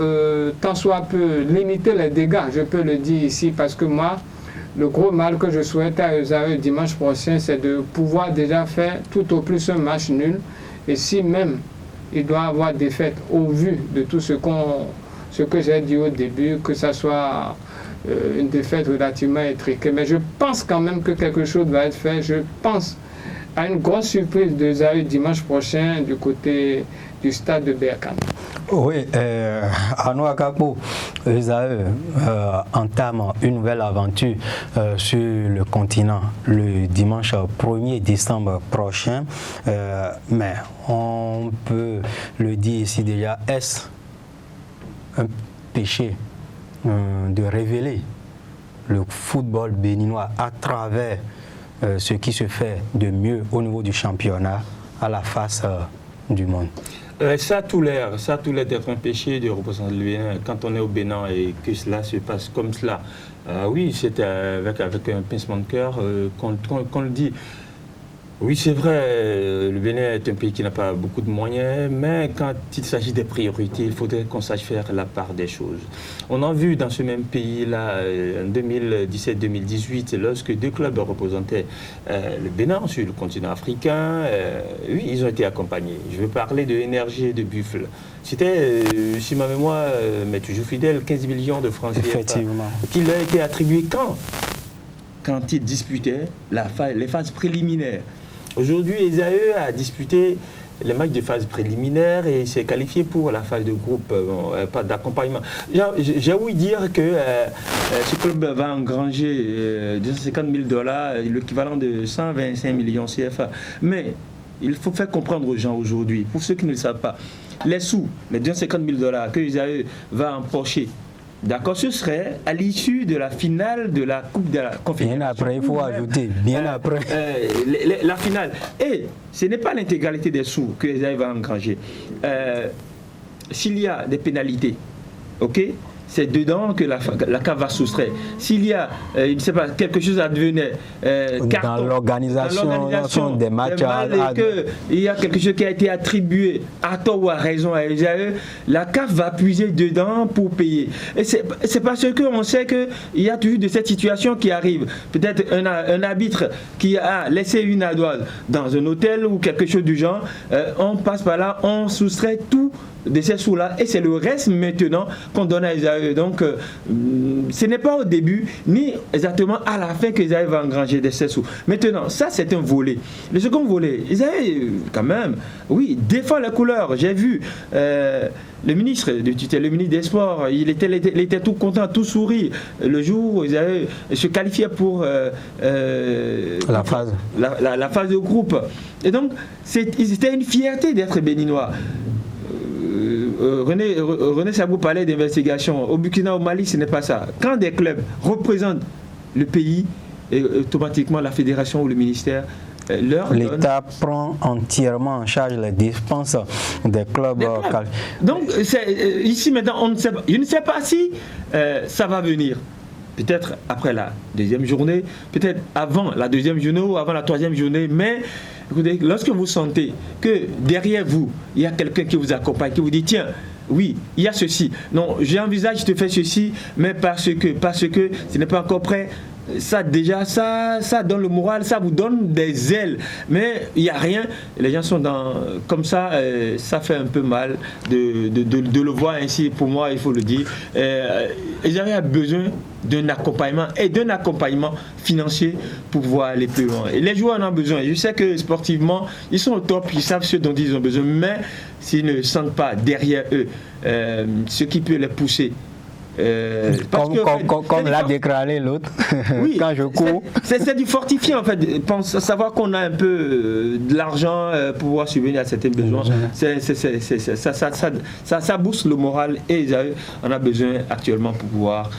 tant soit peu limiter les dégâts. Je peux le dire ici parce que moi, le gros mal que je souhaite à Eusare dimanche prochain, c'est de pouvoir déjà faire tout au plus un match nul. Et si même il doit avoir défaite au vu de tout ce que j'ai dit au début, que ça soit une défaite relativement étriquée. Mais je pense quand même que quelque chose va être fait. Je pense à une grosse surprise de Eusare dimanche prochain du côté du stade de Berkane. Oui, Arnaud Akapo, Eusare entame une nouvelle aventure sur le continent le dimanche 1er décembre prochain. Mais on peut le dire ici déjà, est-ce un péché de révéler le football béninois à travers ce qui se fait de mieux au niveau du championnat à la face du monde? Ça a tout l'air d'être un péché de représenter le Bénin quand on est au Bénin et que cela se passe comme cela. Oui, c'est avec un pincement de cœur qu'on le dit. Oui, c'est vrai, le Bénin est un pays qui n'a pas beaucoup de moyens, mais quand il s'agit des priorités, il faudrait qu'on sache faire la part des choses. On a vu dans ce même pays-là, en 2017-2018, lorsque deux clubs représentaient le Bénin sur le continent africain, oui, ils ont été accompagnés. Je veux parler de Énergie et de Buffle. C'était, si ma mémoire m'est toujours fidèle, 15 millions de francs CFA qui leur a été attribués quand ils disputaient les phases préliminaires. Aujourd'hui, Eusare a disputé les matchs de phase préliminaire et s'est qualifié pour la phase de groupe, pas d'accompagnement. J'ai ouï dire que ce club va engranger 250 000 $, l'équivalent de 125 millions CFA. Mais il faut faire comprendre aux gens aujourd'hui, pour ceux qui ne le savent pas, les sous, les 250 000 $ que Eusare va empocher, d'accord, ce serait à l'issue de la finale de la Coupe de la Confédération. Bien après, il faut ajouter, bien après. La finale. Et ce n'est pas l'intégralité des sous que Eusare va engranger. S'il y a des pénalités, ok, c'est dedans que la CAF va soustraire. S'il y a, je ne sais pas, quelque chose à devenir dans l'organisation des matchs, il y a quelque chose qui a été attribué à tort ou à raison à Esaü, la CAF va puiser dedans pour payer. Et c'est parce qu'on sait qu'il y a toujours de cette situation qui arrive. Peut-être un arbitre qui a laissé une ardoise dans un hôtel ou quelque chose du genre, on passe par là, on soustrait tout de ces sous-là et c'est le reste maintenant qu'on donne à Esaü. Donc ce n'est pas au début ni exactement à la fin que Esaü va engranger de ces sous. Maintenant, ça c'est un volet. Le second volet, Esaü quand même, oui, défend la couleur. J'ai vu le ministre le ministre des Sports, il était tout content, tout sourire le jour où Esaü se qualifiait pour la phase de groupe. Et donc c'était une fierté d'être béninois. René Sabou parlait d'investigation. Au Burkina, au Mali, ce n'est pas ça. Quand des clubs représentent le pays, automatiquement la fédération ou le ministère l'État prend entièrement en charge les dépenses des clubs. Donc ici maintenant, on ne sait pas. Je ne sais pas si ça va venir. Peut-être après la deuxième journée, peut-être avant la deuxième journée ou avant la troisième journée, mais écoutez, lorsque vous sentez que derrière vous, il y a quelqu'un qui vous accompagne, qui vous dit tiens, oui, il y a ceci, non, j'envisage de faire ceci, mais parce que ce n'est pas encore prêt. Ça déjà, ça donne le moral, ça vous donne des ailes, mais il n'y a rien, les gens sont comme ça, ça fait un peu mal de le voir ainsi, pour moi il faut le dire. Ils avaient besoin d'un accompagnement et d'un accompagnement financier pour pouvoir aller plus loin. Et les joueurs en ont besoin. Je sais que sportivement, ils sont au top, ils savent ce dont ils ont besoin, mais s'ils ne sentent pas derrière eux ce qui peut les pousser, comme l'a déclaré l'autre, oui, quand je cours. C'est du fortifiant en fait, savoir qu'on a un peu de l'argent pour pouvoir subvenir à certains besoins. Ça booste le moral et on a besoin actuellement pour pouvoir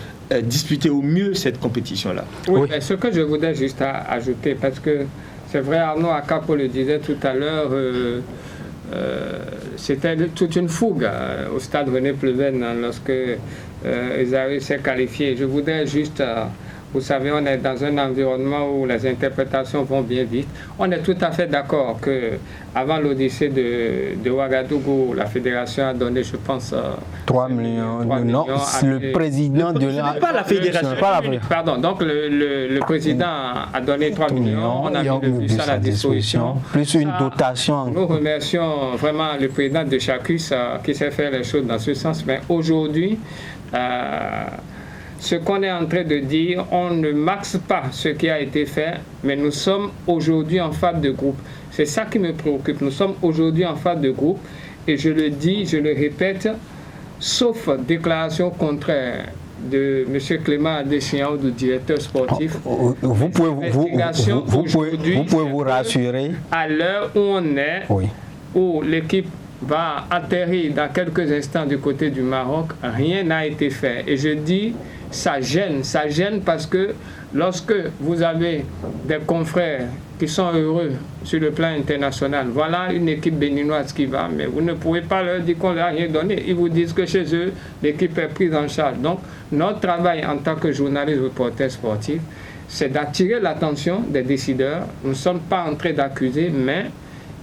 disputer au mieux cette compétition-là. Oui, oui. Ce que je voudrais juste ajouter, parce que c'est vrai, Arnaud Akapo le disait tout à l'heure, c'était toute une fougue au stade René Pleven lorsque Esaü s'est qualifié. Je voudrais juste, vous savez, on est dans un environnement où les interprétations vont bien vite. On est tout à fait d'accord qu'avant l'Odyssée de Ouagadougou, la fédération a donné, je pense, 3 millions. Non, le président de la... pas la fédération. Pardon, donc le président a donné 3 millions. On a mis le bus à la disposition. Plus une dotation. Nous remercions vraiment le président de Chacus qui sait faire les choses dans ce sens. Mais aujourd'hui, ce qu'on est en train de dire, on ne maxe pas ce qui a été fait, mais nous sommes aujourd'hui en phase de groupe. C'est ça qui me préoccupe. Nous sommes aujourd'hui en phase de groupe et je le dis, je le répète, sauf déclaration contraire de M. Clément Adéchian, du directeur sportif. Vous pouvez vous rassurer. À l'heure où on est, oui, où l'équipe va atterrir dans quelques instants du côté du Maroc, rien n'a été fait. Et je dis, ça gêne parce que lorsque vous avez des confrères qui sont heureux sur le plan international, voilà une équipe béninoise qui va, mais vous ne pouvez pas leur dire qu'on ne leur a rien donné. Ils vous disent que chez eux, l'équipe est prise en charge. Donc, notre travail en tant que journaliste reporter sportif, c'est d'attirer l'attention des décideurs. Nous ne sommes pas en train d'accuser, mais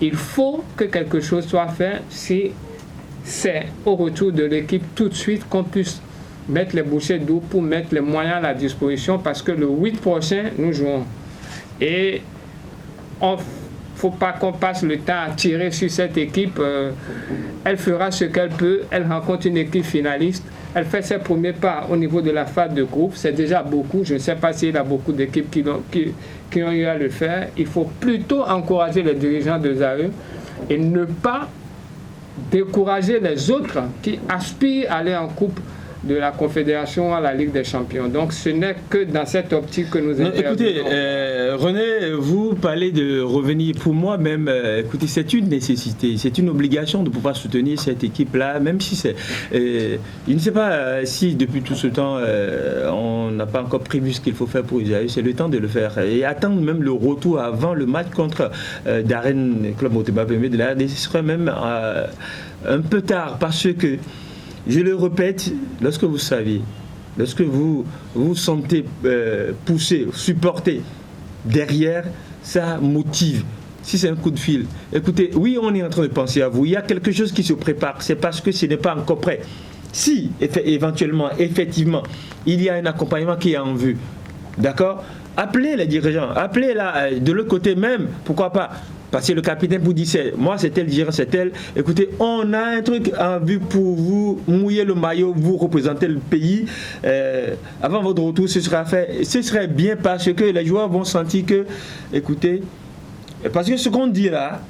il faut que quelque chose soit fait si c'est au retour de l'équipe tout de suite qu'on puisse mettre les bouchées doubles pour mettre les moyens à la disposition parce que le 8 prochain, nous jouons. Et il ne faut pas qu'on passe le temps à tirer sur cette équipe. Elle fera ce qu'elle peut. Elle rencontre une équipe finaliste. Elle fait ses premiers pas au niveau de la phase de groupe. C'est déjà beaucoup. Je ne sais pas s'il y a beaucoup d'équipes qui ont eu à le faire. Il faut plutôt encourager les dirigeants de Esaü et ne pas décourager les autres qui aspirent à aller en coupe de la Confédération à la Ligue des Champions. Donc ce n'est que dans cette optique que nous intervenons. Écoutez, René, vous parlez de revenir. Pour moi même, écoutez, c'est une nécessité, c'est une obligation de pouvoir soutenir cette équipe-là, même si c'est... je ne sais pas si depuis tout ce temps, on n'a pas encore prévu ce qu'il faut faire pour Esaü. C'est le temps de le faire. Et attendre même le retour avant le match contre Darren Club Motema Pembe de la ce serait même un peu tard parce que Je le répète, lorsque vous savez, lorsque vous vous sentez poussé, supporté derrière, ça motive. Si c'est un coup de fil, écoutez, oui, on est en train de penser à vous. Il y a quelque chose qui se prépare. C'est parce que ce n'est pas encore prêt. Si, éventuellement, effectivement, il y a un accompagnement qui est en vue, d'accord ? Appelez les dirigeants, appelez là, de l'autre côté même, pourquoi pas ? Parce que le capitaine vous dit, moi c'est tel dirigeant, c'est tel. Écoutez, on a un truc en vue pour vous mouiller le maillot, vous représenter le pays. Avant votre retour, ce sera fait. Ce serait bien parce que les joueurs vont sentir que, écoutez, parce que ce qu'on dit là,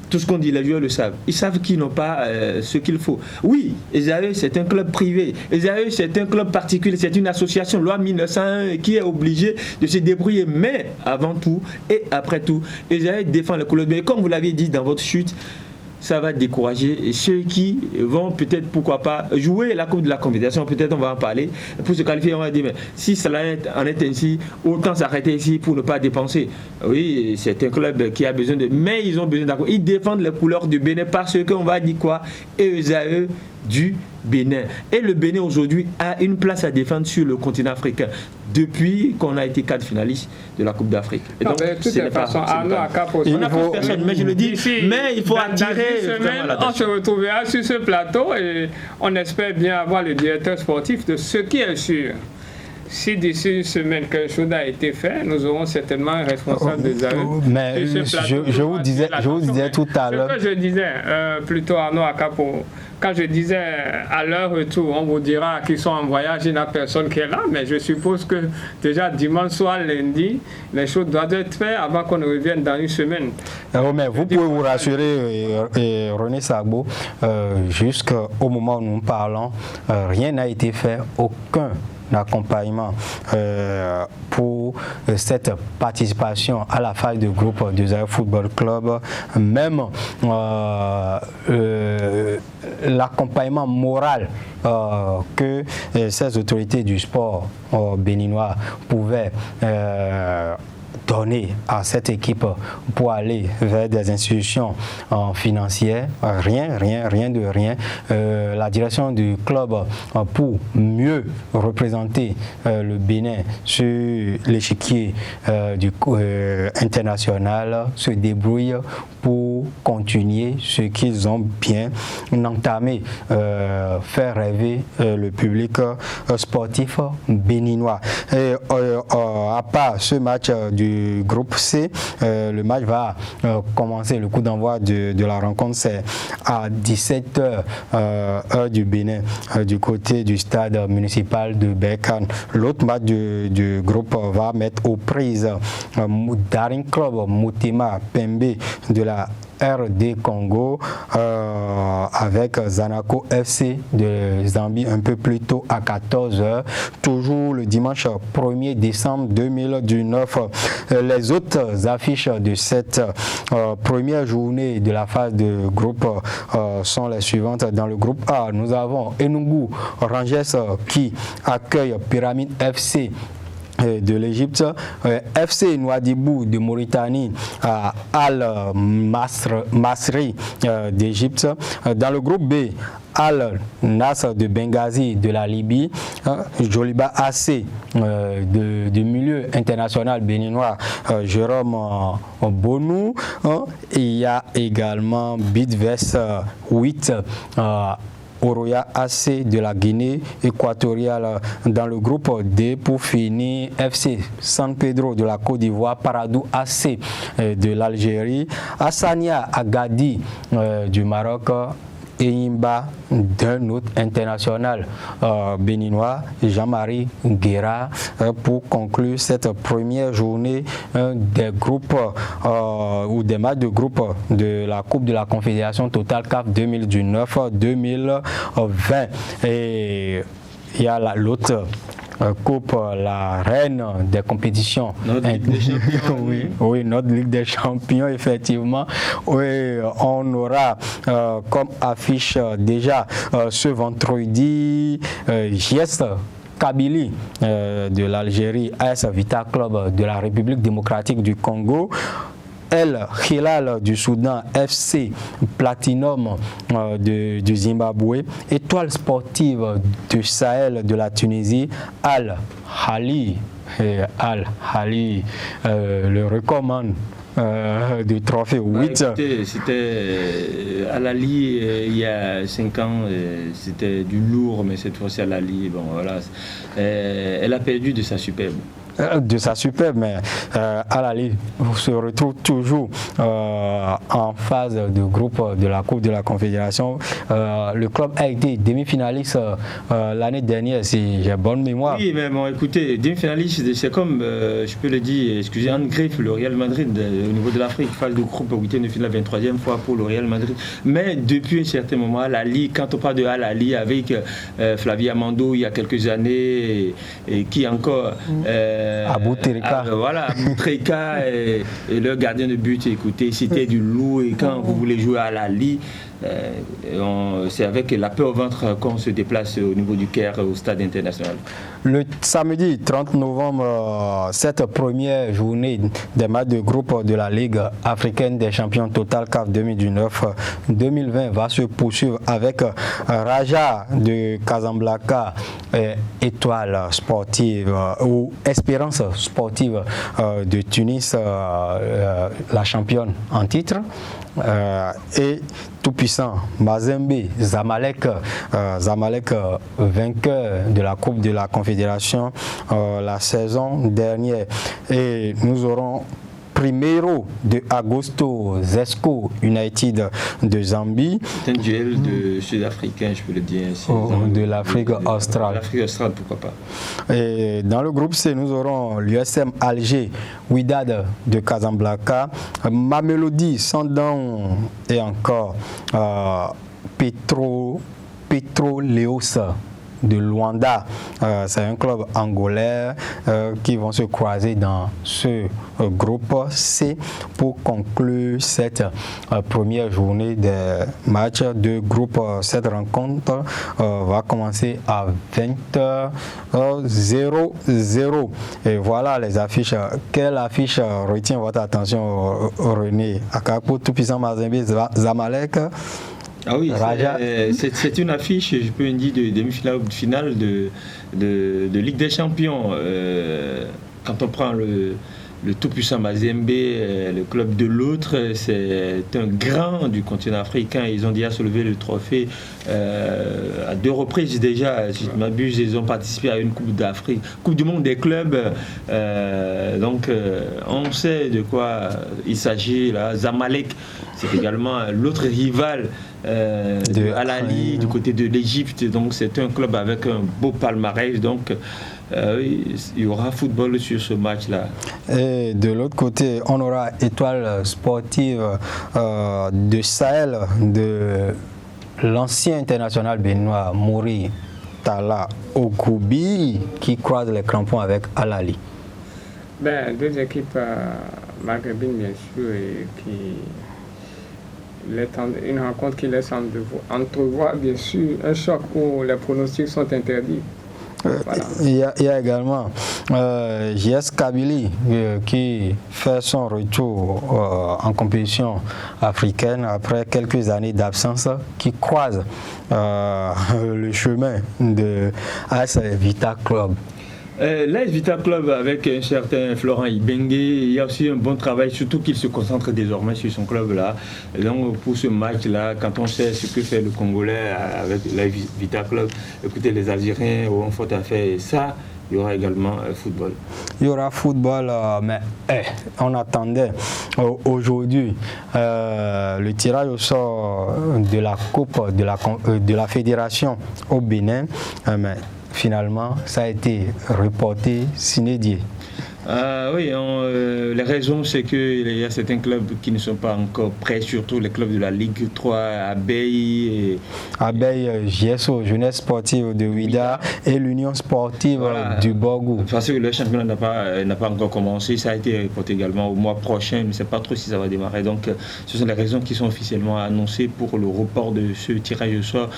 tout ce qu'on dit, les joueurs le savent. Ils savent qu'ils n'ont pas ce qu'il faut. Oui, Esae, c'est un club privé. Esae, c'est un club particulier. C'est une association, loi 1901, qui est obligée de se débrouiller. Mais avant tout et après tout, Esae défend le club. Mais comme vous l'aviez dit dans votre chute, ça va décourager ceux qui vont peut-être, pourquoi pas, jouer la Coupe de la Confédération. Peut-être on va en parler. Pour se qualifier, on va dire, mais si cela en est ainsi, autant s'arrêter ici pour ne pas dépenser. Oui, c'est un club qui a besoin de... Mais ils ont besoin d'accord. Ils défendent les couleurs du Bénin parce qu'on va dire quoi ? ESAE du Bénin. Et le Bénin aujourd'hui a une place à défendre sur le continent africain depuis qu'on a été 4 finalistes de la Coupe d'Afrique. Et donc, de toutes façons, Arnaud on n'a pas personne, mais je le dis, mais il faut attirer. On se retrouvera sur ce plateau et on espère bien avoir le directeur sportif de ce qui est sûr. Si d'ici une semaine quelque chose a été fait, nous aurons certainement un responsable des AE. Mais je vous disais tout à l'heure. Ce que je disais, plutôt Arnaud Akapo, quand je disais à leur retour, on vous dira qu'ils sont en voyage, il n'y a personne qui est là, mais je suppose que déjà dimanche soir, lundi, les choses doivent être faites avant qu'on ne revienne dans une semaine. Mais vous pouvez vous rassurer, René Sagbo, jusqu'au moment où nous parlons, rien n'a été fait, aucun d'accompagnement pour cette participation à la phase de groupe du Esae Football Club, même l'accompagnement moral que ces autorités du sport béninois pouvaient donner à cette équipe pour aller vers des institutions financières, rien de rien. La direction du club pour mieux représenter le Bénin sur l'échiquier international se débrouille pour continuer ce qu'ils ont bien entamé, faire rêver le public sportif béninois. Et, à part ce match du groupe C, le match va commencer, le coup d'envoi de la rencontre c'est à 17h heure du Bénin, du côté du stade municipal de Berkane. L'autre match du groupe va mettre aux prises Daring Club Motema Pembe de la RD Congo avec Zanaco FC de Zambie un peu plus tôt à 14h, toujours le dimanche 1er décembre 2019. Les autres affiches de cette première journée de la phase de groupe sont les suivantes. Dans le groupe A, nous avons Enugu Rangers qui accueille Pyramide FC de l'Égypte, FC Nouadhibou de Mauritanie, Al Masri d'Égypte. Dans le groupe B, Al Nassr de Benghazi de la Libye, Joliba AC du milieu international béninois, Jérôme Bonou. Il y a également Bidvest 8 Oroya AC de la Guinée équatoriale. Dans le groupe D, pour finir, FC San Pedro de la Côte d'Ivoire, Paradou AC de l'Algérie, Hassania Agadi du Maroc, Eimba d'un autre international béninois, Jean-Marie Guerra, pour conclure cette première journée des groupes ou des matchs de groupe de la Coupe de la Confédération Total CAF 2019-2020. Et il y a l'autre coupe, la reine des compétitions. Notre Ligue des Champions. Oui, notre Ligue des Champions, effectivement. Oui, on aura comme affiche déjà ce vendredi JS Kabylie de l'Algérie, AS Vita Club de la République démocratique du Congo. El Hilal du Soudan, FC Platinum du Zimbabwe, Étoile sportive du Sahel de la Tunisie, Al-Ahly. Le recommande du trophée 8. C'était Al-Ahly il y a 5 ans, c'était du lourd, mais cette fois-ci Al-Ahly, bon voilà, elle a perdu de sa superbe. Mais Al-Ahly se retrouve toujours en phase de groupe de la Coupe de la Confédération. Le club a été demi-finaliste l'année dernière, si j'ai bonne mémoire. Oui, mais bon, écoutez, demi-finaliste, c'est comme, je peux le dire, excusez, Anne Griff, le Real Madrid, au niveau de l'Afrique, phase de groupe, 8e de finale, 23e fois pour le Real Madrid. Mais depuis un certain moment, Al-Ahly, quand on parle de Al-Ahly avec Flavie Amando il y a quelques années, et qui encore... Aboutrika. Voilà, Aboutrika et le gardien de but, écoutez, c'était du lourd. Et quand vous voulez jouer à Al-Ahly, c'est avec la peur au ventre qu'on se déplace au niveau du Caire au stade international. Le samedi 30 novembre, cette première journée des matchs de groupe de la Ligue africaine des champions Total CAF 2019-2020 va se poursuivre avec Raja de Casablanca, Étoile sportive ou Espérance sportive de Tunis, la championne en titre, et tout-puissant Mazembe, Zamalek vainqueur de la Coupe de la Confédération la saison dernière. Et nous aurons Primeiro de Agosto, Zesco United de Zambie. C'est un duel de Sud-Africains, je peux le dire ainsi. De l'Afrique australe. L'Afrique australe, pourquoi pas. Et dans le groupe C, nous aurons l'USM Alger, Wydad de Casablanca, Mamelodi, Sandan et encore Petroleos de Luanda. C'est un club angolais qui vont se croiser dans ce groupe C pour conclure cette première journée des matchs de groupe. Cette rencontre va commencer à 20h00. Et voilà les affiches. Quelle affiche retient votre attention, René? Akapo, tout-puissant Mazembe, Zamalek. Ah oui, c'est une affiche, je peux dire, de demi-finale de Ligue des Champions. Quand on prend le tout-puissant Mazembe, le club de l'autre, c'est un grand du continent africain. Ils ont déjà soulevé le trophée à 2 reprises déjà. Si je ne m'abuse, ils ont participé à une Coupe d'Afrique, Coupe du monde des clubs. Donc on sait de quoi il s'agit là. Zamalek, c'est également l'autre rival de Al-Ahly du côté de l'Égypte. Donc c'est un club avec un beau palmarès. Donc il y aura football sur ce match-là. Et de l'autre côté, on aura Étoile sportive de Sahel, de l'ancien international béninois Mouri Tala Ogoubi, qui croise les crampons avec Al-Ahly. Deux équipes maghrébines, bien sûr, et une rencontre qui laisse entrevoir, bien sûr, un choc où les pronostics sont interdits. Voilà. Il y a également JS Kabylie qui fait son retour en compétition africaine après quelques années d'absence, qui croise le chemin de AS Vita Club. L'AS Vita Club avec un certain Florent Ibenge, il y a aussi un bon travail, surtout qu'il se concentre désormais sur son club là. Et donc pour ce match là, quand on sait ce que fait le Congolais avec l'AS Vita Club, écoutez, les Algériens auront fort à faire, et ça, il y aura également football. Il y aura football, mais on attendait aujourd'hui le tirage au sort de la Coupe de la Fédération au Bénin, mais finalement, ça a été reporté sine die. Oui, les raisons, c'est qu'il y a certains clubs qui ne sont pas encore prêts, surtout les clubs de la Ligue 3, Abeille, JSO, Jeunesse Sportive de Ouida, et l'Union Sportive du Borgou. Parce que le championnat n'a pas encore commencé, ça a été reporté également au mois prochain, on ne sait pas trop si ça va démarrer. Donc, ce sont les raisons qui sont officiellement annoncées pour le report de ce tirage au sort.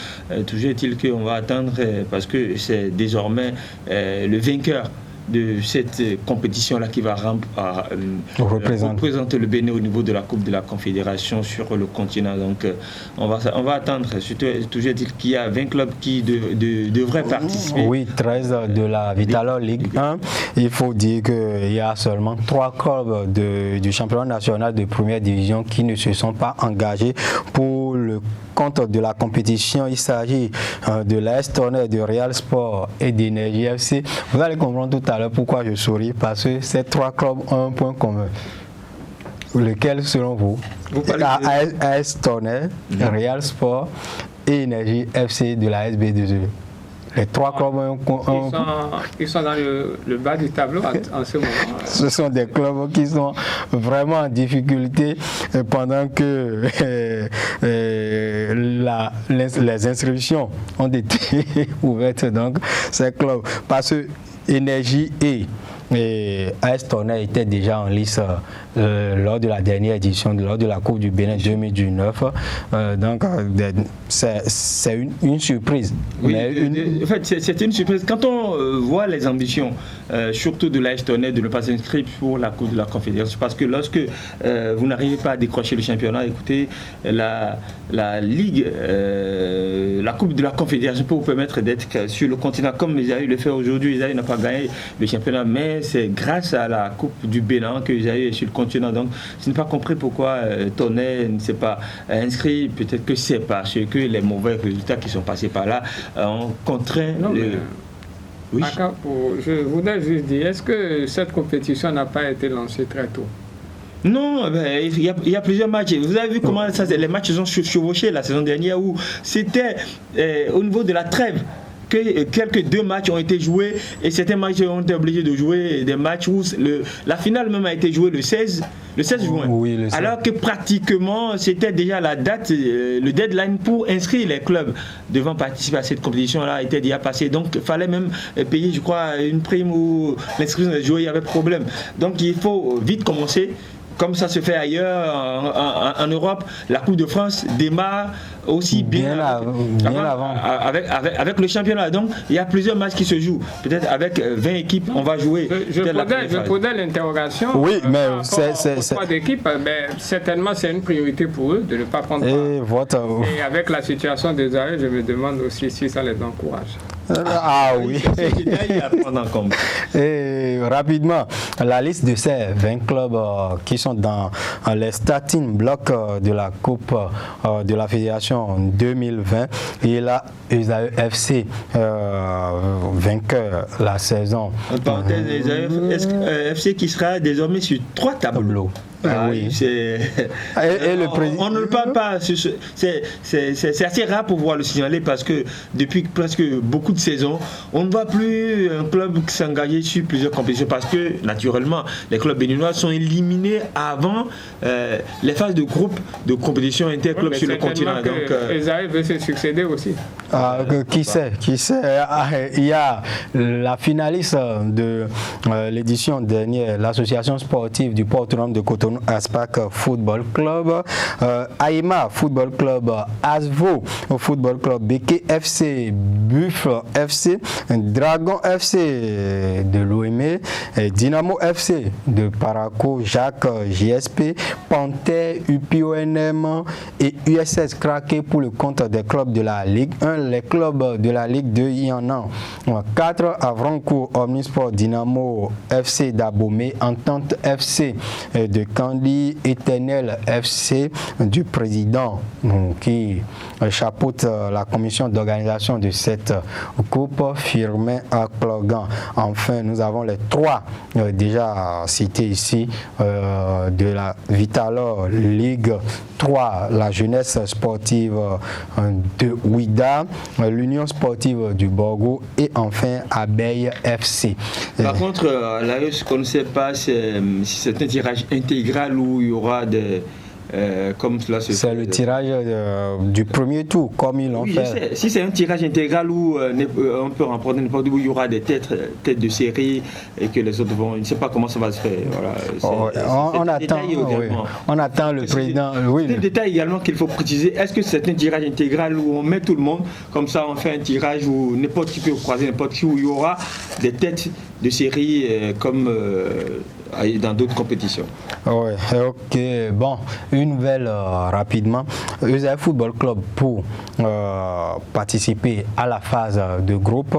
Toujours est-il qu'on va attendre, parce que c'est désormais le vainqueur de cette compétition-là qui va représenter le Bénin au niveau de la Coupe de la Confédération sur le continent. Donc on va attendre. Toujours dire qu'il y a 20 clubs qui devraient participer. Oui, 13 de la Vital'Or Ligue 1. Il faut dire qu'il y a seulement 3 clubs du championnat national de première division qui ne se sont pas engagés pour le compte de la compétition. Il s'agit de l'AS Tonnerre, de Real Sport et d'Énergie FC. Vous allez comprendre tout à l'heure pourquoi je souris, parce que ces 3 clubs ont un point commun. Lequel selon vous? AS Tonnerre, Real Sport et Énergie FC de la SB2E. Les 3 clubs ils sont dans le bas du tableau en ce moment. Ce sont des clubs qui sont vraiment en difficulté pendant que les inscriptions ont été ouvertes. Donc, ces clubs, parce que Énergie et AS Tonnerre étaient déjà en lice lors de la dernière édition, lors de la Coupe du Bénin 2019. Donc, c'est une surprise. Oui, en fait, c'est une surprise. Quand on voit les ambitions, surtout de l'AS Tonnerre, de ne pas s'inscrire pour la Coupe de la Confédération, parce que lorsque vous n'arrivez pas à décrocher le championnat, écoutez, la Ligue, la Coupe de la Confédération peut vous permettre d'être sur le continent, comme Isaïe le fait aujourd'hui. Isaïe n'a pas gagné le championnat, mais c'est grâce à la Coupe du Bénin que Isaïe est sur le continent. Donc, je n'ai pas compris pourquoi Tonnerre ne s'est pas inscrit. Peut-être que c'est parce que les mauvais résultats qui sont passés par là ont contraint Oui. Je voudrais juste dire, est-ce que cette compétition n'a pas été lancée très tôt? Non, il y a plusieurs matchs. Vous avez vu comment les matchs ont chevauché la saison dernière, où c'était au niveau de la trêve que quelques 2 matchs ont été joués, et certains matchs ont été obligés de jouer des matchs où la finale même a été jouée le 16 juin. Oui, le 16. Alors que pratiquement c'était déjà la date, le deadline pour inscrire les clubs devant participer à cette compétition-là était déjà passé. Donc il fallait même payer, je crois, une prime où l'inscription des joueurs, il y avait problème. Donc il faut vite commencer. Comme ça se fait ailleurs en Europe, la Coupe de France démarre aussi bien avant. Avec le championnat. Donc, il y a plusieurs matchs qui se jouent. Peut-être avec 20 équipes, on va jouer. Je posais l'interrogation. Oui, mais c'est 3 équipes, mais certainement c'est une priorité pour eux de ne pas prendre part. Et avec la situation des arrêts, je me demande aussi si ça les encourage. Ah oui. Et rapidement, la liste de ces 20 clubs qui sont dans les starting blocks de la Coupe de la Fédération 2020, et là, Esaü FC vainqueur la saison. En parenthèse, Esaü FC qui sera désormais sur 3 tableaux. Oui, on ne le parle pas. C'est assez rare pour voir le signaler, parce que depuis presque beaucoup de saisons, on ne voit plus un club s'engager sur plusieurs compétitions, parce que naturellement les clubs béninois sont éliminés avant les phases de groupe de compétition interclubs sur le continent. Esaü veut se succéder aussi. Qui sait il y a la finaliste de l'édition dernière, l'association sportive du Port Autonome de Cotonou, Aspac Football Club, Aïma Football Club, Asvo Football Club, Béké FC, Buffle FC, Dragon FC de l'OME, Dynamo FC de Paraco, Jacques JSP, Panthère, UPONM et USS Craqué pour le compte des clubs de la Ligue 1. Les clubs de la Ligue 2, il y en a 4 à Vrancourt, Omnisport, Dynamo FC d'Abomey, Entente FC de Candy, Éternel FC du président qui chapeaute la commission d'organisation de cette coupe, Firmin Aklogan. Enfin, nous avons les 3 déjà cités ici de la Vital'Or Ligue 3, la jeunesse sportive de Ouida, l'Union sportive du Borgo et enfin Abeille FC. Par contre, là, ce qu'on ne sait pas, c'est si c'est un tirage intégral où il y aura des... comme cela se fait. C'est le tirage du premier tour, comme ils l'ont fait. Si c'est un tirage intégral où on peut remporter n'importe où, il y aura des têtes de série et que les autres vont. Je ne sais pas comment ça va se faire. Voilà. On attend le président. C'est un détail également qu'il faut préciser. Est-ce que c'est un tirage intégral où on met tout le monde, comme ça on fait un tirage où n'importe qui peut croiser n'importe qui, où il y aura des têtes de série comme dans d'autres compétitions. Oui, ok. Bon, une nouvelle rapidement. Eusaïe Football Club, pour participer à la phase de groupe,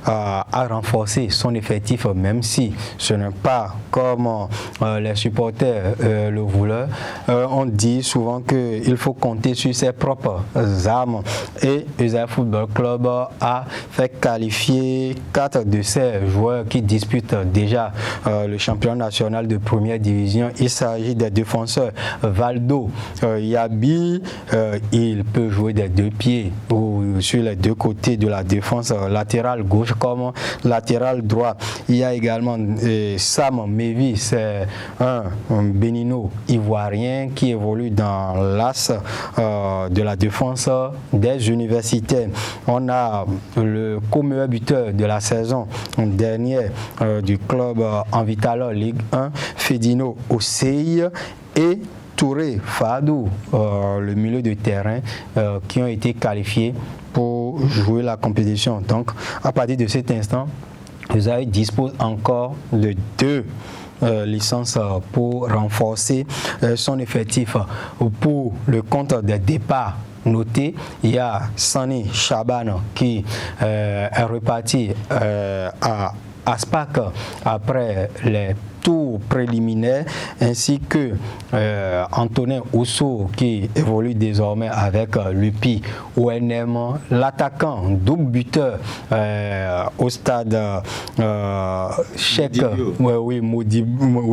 a renforcé son effectif, même si ce n'est pas comme les supporters le voulaient. On dit souvent qu'il faut compter sur ses propres armes. Et Eusaïe Football Club a fait qualifier 4 de ses joueurs qui disputent déjà le championnat national de première division. Il s'agit des défenseurs Valdo Yabi, il peut jouer des deux pieds ou sur les deux côtés de la défense, latéral gauche comme latéral droit. Il y a également Sam Mevi, c'est un bénino ivoirien qui évolue dans l'as de la défense des universitaires. On a le co-meilleur buteur de la saison dernière du club Envitalor Ligue 1, Fedino Osei, et Touré Fadou, le milieu de terrain, qui ont été qualifiés pour jouer la compétition. Donc, à partir de cet instant, Eusaïe dispose encore de 2 licences pour renforcer son effectif. Pour le compte des départs notés, il y a Sani Chaban qui est reparti à Aspac après les tours préliminaires, ainsi que Antonin Ousso qui évolue désormais avec l'UPI ONM, l'attaquant double buteur au stade Cheikh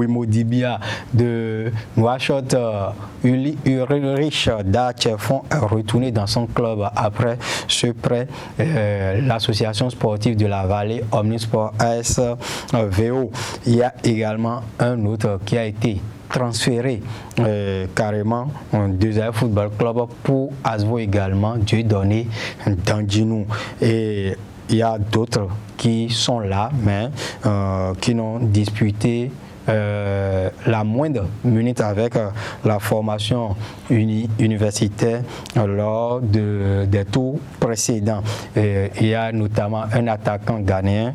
Modibia de Nouakchott, Ulrich Dachefon est retourné dans son club après ce prêt. L'association sportive de la Vallée Omnisport AS VO. Il y a également un autre qui a été transféré carrément d'Eusaïe Football Club pour Asvo également, Dieudonné Dandinou. Et il y a d'autres qui sont là, mais qui n'ont disputé la moindre minute avec la formation universitaire lors des tours précédents. Il y a notamment un attaquant ghanéen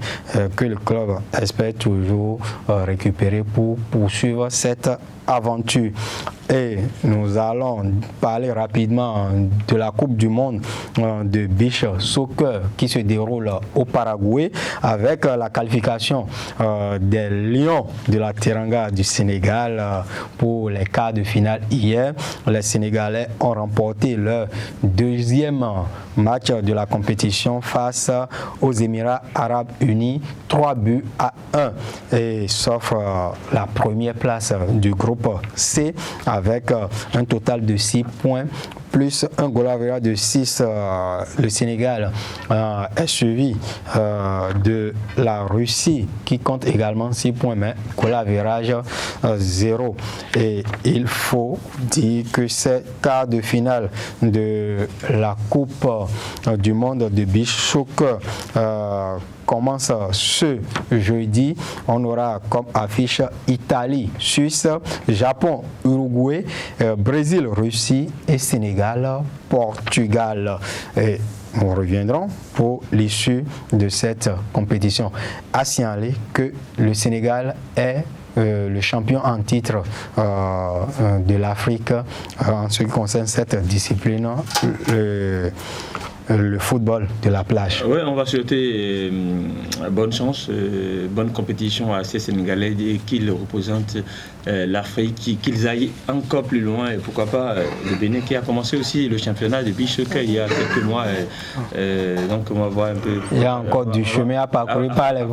que le club espère toujours récupérer pour poursuivre cette aventure. Et nous allons parler rapidement de la Coupe du Monde de Beach Soccer qui se déroule au Paraguay avec la qualification des Lions de la Teranga du Sénégal pour les quarts de finale hier. Les Sénégalais ont remporté leur 2e match de la compétition face aux Émirats Arabes Unis, 3-1, et sauf la première place du groupe C avec un total de 6 points plus un goal average de 6. Le Sénégal est suivi de la Russie qui compte également 6 points, mais goal average 0. Et il faut dire que ces quarts de finale de la Coupe du Monde de Beach Soccer commence ce jeudi. On aura comme affiche Italie, Suisse, Japon, Uruguay, Brésil, Russie et Sénégal, Portugal. Et nous reviendrons pour l'issue de cette compétition. À signaler que le Sénégal est le champion en titre de l'Afrique en ce qui concerne cette discipline, le football de la plage. Oui, on va souhaiter bonne chance, bonne compétition à ces Sénégalais qui représentent l'Afrique, qu'ils aillent encore plus loin, et pourquoi pas le Bénin qui a commencé aussi le championnat de beach soccer il y a quelques mois. Donc on va voir un peu. Il y a encore du chemin à parcourir par les.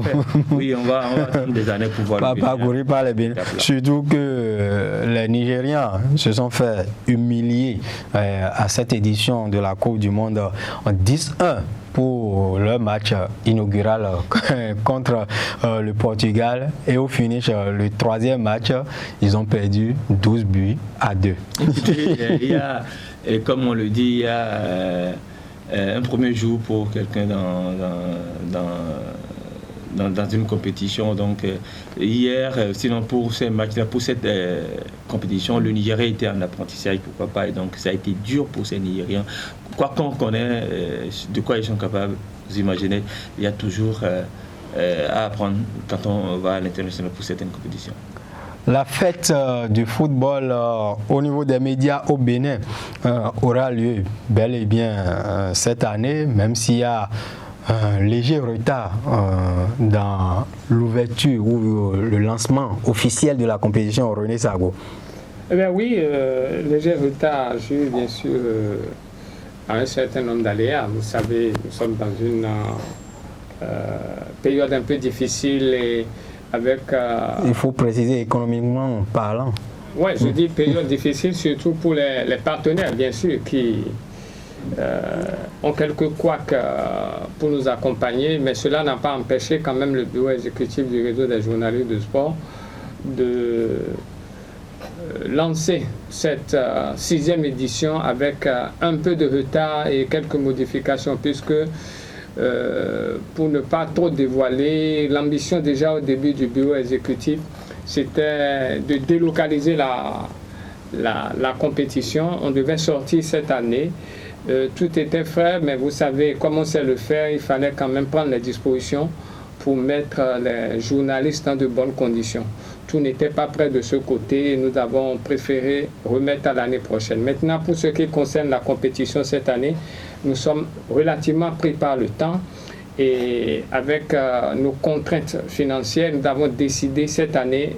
Oui, on va attendre des années pour voir. Parcourir par les Bénin. Surtout que les Nigérians se sont fait humilier à cette édition de la Coupe du Monde en 10-1 pour leur match inaugural contre le Portugal, et au finish, le 3e match, ils ont perdu 12-2. Écoutez, il y a, comme on le dit, il y a un premier jour pour quelqu'un dans une compétition. Donc hier, sinon pour ces matchs-là, pour cette compétition, le Nigeria était en apprentissage, pourquoi pas, et donc ça a été dur pour ces Nigériens. Quoi qu'on connaît de quoi ils sont capables, vous imaginez, il y a toujours à apprendre quand on va à l'international pour certaines compétitions. La fête du football au niveau des médias au Bénin aura lieu bel et bien cette année, même s'il y a un léger retard dans l'ouverture ou le lancement officiel de la compétition René Sago. Eh bien oui, léger retard dû bien sûr à un certain nombre d'aléas. Vous savez, nous sommes dans une période un peu difficile et avec... Il faut préciser économiquement parlant. Oui, je dis période difficile surtout pour les partenaires bien sûr qui ont quelques couacs pour nous accompagner, mais cela n'a pas empêché quand même le bureau exécutif du réseau des journalistes de sport de lancer cette 6e édition avec un peu de retard et quelques modifications puisque pour ne pas trop dévoiler, l'ambition déjà au début du bureau exécutif c'était de délocaliser la compétition. On devait sortir cette année. Tout était fait, mais vous savez, comme on sait le faire, il fallait quand même prendre les dispositions pour mettre les journalistes dans de bonnes conditions. Tout n'était pas prêt de ce côté et nous avons préféré remettre à l'année prochaine. Maintenant, pour ce qui concerne la compétition cette année, nous sommes relativement pris par le temps et avec nos contraintes financières, nous avons décidé cette année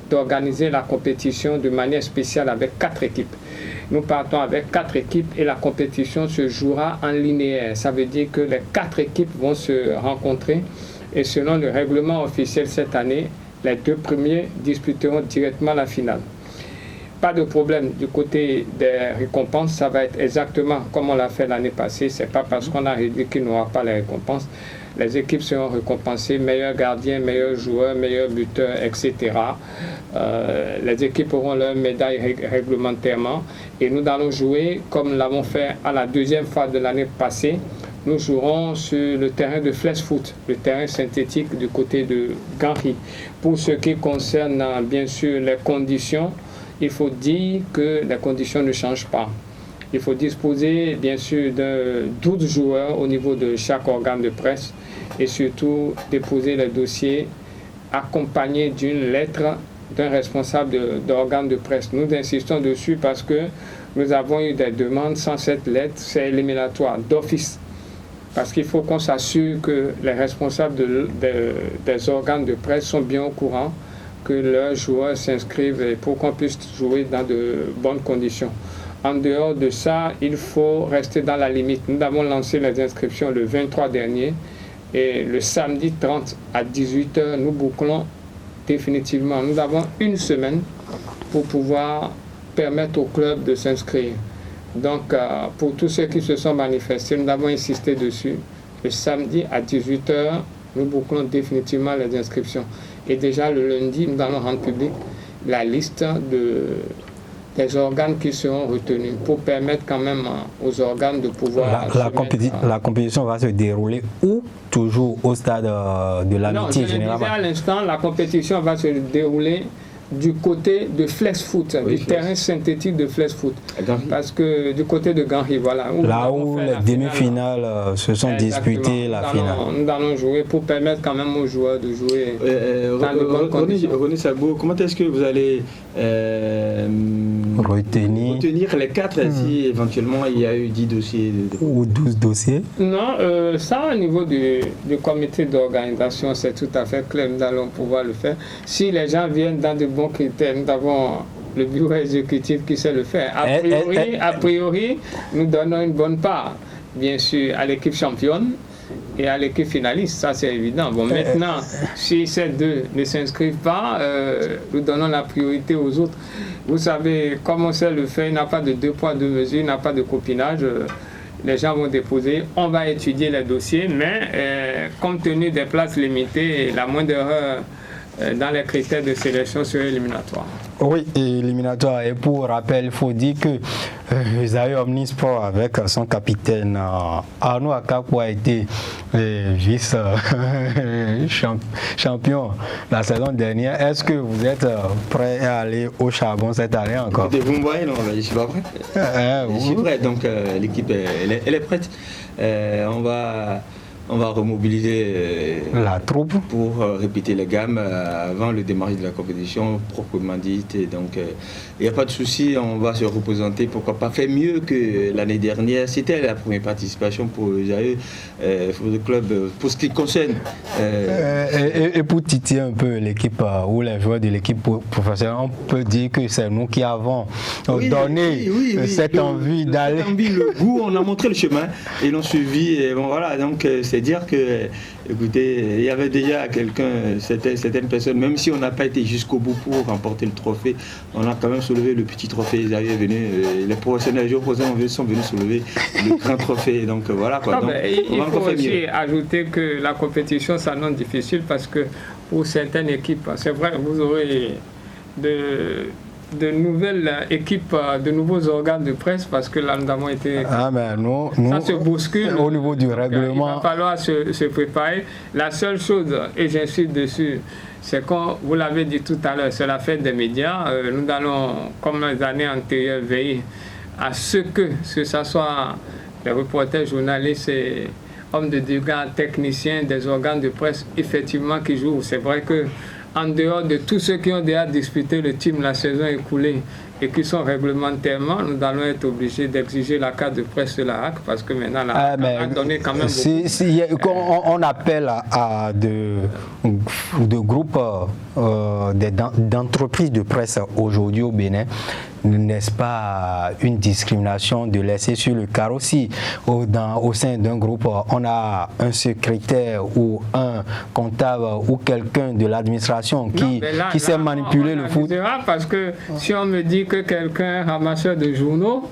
d'organiser la compétition de manière spéciale avec 4 équipes. Nous partons avec 4 équipes et la compétition se jouera en linéaire. Ça veut dire que les 4 équipes vont se rencontrer et selon le règlement officiel cette année, les 2 premiers disputeront directement la finale. Pas de problème du côté des récompenses, ça va être exactement comme on l'a fait l'année passée. C'est pas parce qu'on a réduit qu'il n'y aura pas les récompenses. Les équipes seront récompensées, meilleurs gardiens, meilleurs joueurs, meilleurs buteurs, etc. Les équipes auront leur médaille réglementairement et nous allons jouer comme nous l'avons fait à la 2e fois de l'année passée. Nous jouerons sur le terrain de Flex Foot, le terrain synthétique du côté de Ganri. Pour ce qui concerne bien sûr les conditions, il faut dire que les conditions ne changent pas. Il faut disposer bien sûr de 12 joueurs au niveau de chaque organe de presse et surtout déposer les dossiers accompagnés d'une lettre d'un responsable d'organe de presse. Nous insistons dessus parce que nous avons eu des demandes sans cette lettre, c'est éliminatoire d'office. Parce qu'il faut qu'on s'assure que les responsables des organes de presse sont bien au courant que leurs joueurs s'inscrivent et pour qu'on puisse jouer dans de bonnes conditions. En dehors de ça, il faut rester dans la limite. Nous avons lancé les inscriptions le 23 dernier et le samedi 30 à 18h, nous bouclons définitivement. Nous avons une semaine pour pouvoir permettre au club de s'inscrire. Donc, pour tous ceux qui se sont manifestés, nous avons insisté dessus. Le samedi à 18h, nous bouclons définitivement les inscriptions. Et déjà le lundi, nous allons rendre public la liste des organes qui seront retenus pour permettre quand même aux organes de pouvoir... La compétition va se dérouler où? Toujours au stade de l'amitié générale? Non, je le disais à l'instant, la compétition va se dérouler du côté de Flex Foot, oui, du terrain synthétique de Flex Foot. Parce que du côté de Ganri, voilà. Là où les demi-finales se sont disputées, la finale. Nous allons jouer pour permettre quand même aux joueurs de jouer dans de bonnes conditions. René Sago, comment est-ce que vous allez retenir les 4 si éventuellement il y a eu 10 dossiers ou 12 dossiers? Non, ça au niveau du comité d'organisation, c'est tout à fait clair, nous allons pouvoir le faire. Si les gens viennent dans de bons critères, nous avons le bureau exécutif qui sait le faire. A priori, nous donnons une bonne part, bien sûr, à l'équipe championne et à l'équipe finaliste, ça c'est évident. Bon, maintenant, si ces deux ne s'inscrivent pas, nous donnons la priorité aux autres. Vous savez, comme on sait le faire, il n'y a pas de 2 poids 2 mesures, il n'y a pas de copinage. Les gens vont déposer, on va étudier les dossiers, mais compte tenu des places limitées, la moindre erreur dans les critères de sélection serait éliminatoire. Oui, éliminatoire. Et pour rappel, il faut dire que Zaïre Omnisport, avec son capitaine Arnaud Akapo, a été vice-champion la saison dernière. Est-ce que vous êtes prêt à aller au charbon cette année encore? Vous me voyez, non, je ne suis pas prêt. Je suis prêt, donc l'équipe elle est prête. On va on va remobiliser la troupe pour répéter les gammes avant le démarrage de la compétition proprement dite. Et donc, il n'y a pas de souci, on va se représenter, pourquoi pas faire mieux que l'année dernière. C'était la première participation pour le Football Club, pour ce qui concerne. Et pour titiller un peu l'équipe ou les joueurs de l'équipe professionnelle, on peut dire que c'est nous qui avons donné cette envie d'aller. Le goût, on a montré le chemin et l'ont suivi. Et bon, voilà, donc c'est dire que, écoutez, il y avait déjà certaines personnes, même si on n'a pas été jusqu'au bout pour remporter le trophée, on a quand même soulevé le petit trophée. Ils avaient venu, les professionnels, les joueurs professionnels sont venus soulever le grand trophée. Donc voilà quoi. Donc, il faut aussi ajouter que la compétition s'annonce difficile parce que pour certaines équipes, c'est vrai, vous aurez de nouvelles équipes, de nouveaux organes de presse parce que là nous avons été. Ça se bouscule. Au niveau du règlement. Il va falloir se préparer. La seule chose, et j'insiste dessus, c'est comme vous l'avez dit tout à l'heure, c'est la fête des médias. Nous allons, comme les années antérieures, veiller à ce que ça soit les reporters, journalistes et hommes de dégâts, techniciens, des organes de presse, effectivement, qui jouent. C'est vrai que en dehors de tous ceux qui ont déjà disputé le team la saison écoulée et qui sont réglementairement, nous allons être obligés d'exiger la carte de presse de la HAC parce que maintenant la HAC a donné quand même beaucoup. On appelle à de groupes d'entreprises de presse aujourd'hui au Bénin, n'est-ce pas une discrimination de laisser sur le carreau si au sein d'un groupe on a un secrétaire ou un comptable ou quelqu'un de l'administration qui sait manipuler le foot. Parce que si on me dit que quelqu'un ramasseur de journaux,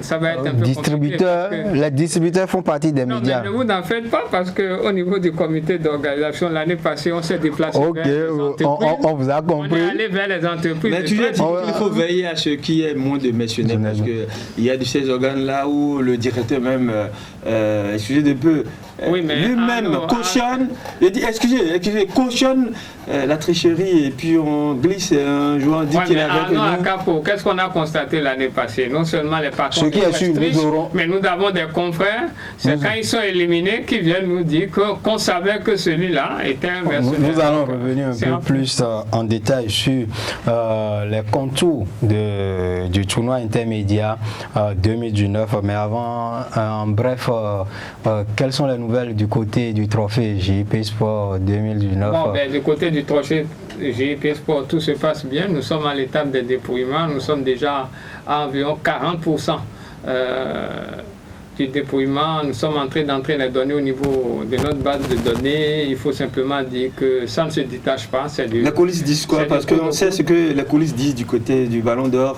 ça va être un peu compliqué. Les distributeurs font partie des médias. Mais ne vous n'en faites pas parce qu'au niveau du comité d'organisation, l'année passée, on s'est déplacé vers les entreprises. On vous a compris. On est allé vers les entreprises. Mais tu dis qu'il faut veiller à ce qu'il y ait moins de mercenaires parce qu'il y a de ces organes-là où le directeur même, excusez de peu, lui-même cautionne, cautionne la tricherie et puis on glisse un joueur dit qu'il est avec nous. Qu'est-ce qu'on a constaté l'année passée? Non seulement les patrons mais nous avons des confrères, c'est quand ils sont éliminés qui viennent nous dire qu'on savait que celui-là était un mercenaire. Nous allons revenir un peu plus en détail sur les contours du tournoi intermédiaire 2019, mais avant, en bref, quelles sont les nouvelles du côté du trophée JP Sport 2019? Du côté du trophée JP Sport, tout se passe bien. Nous sommes à l'étape des dépouillements. Nous sommes déjà à environ 40% du dépouillement. Nous sommes en train d'entrer les données au niveau de notre base de données. Il faut simplement dire que ça ne se détache pas. Les coulisses disent quoi? Parce qu'on sait ce que les coulisses disent du côté du Ballon d'Or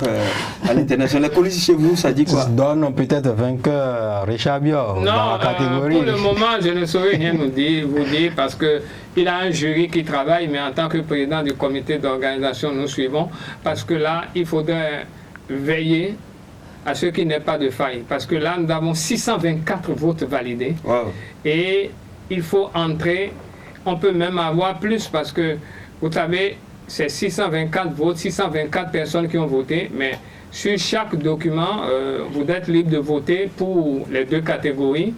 à l'international. Les coulisses chez vous, ça dit quoi? Donne peut-être vainqueur Richard Bior dans la catégorie. Pour le moment, je ne saurais rien vous dire parce que il a un jury qui travaille, mais en tant que président du comité d'organisation, nous suivons. Parce que là, il faudrait veiller à ce qu'il n'y ait pas de faille. Parce que là, nous avons 624 votes validés. Wow. Et il faut entrer, on peut même avoir plus parce que, vous savez, c'est 624 votes, 624 personnes qui ont voté, mais sur chaque document, vous êtes libre de voter pour les deux catégories,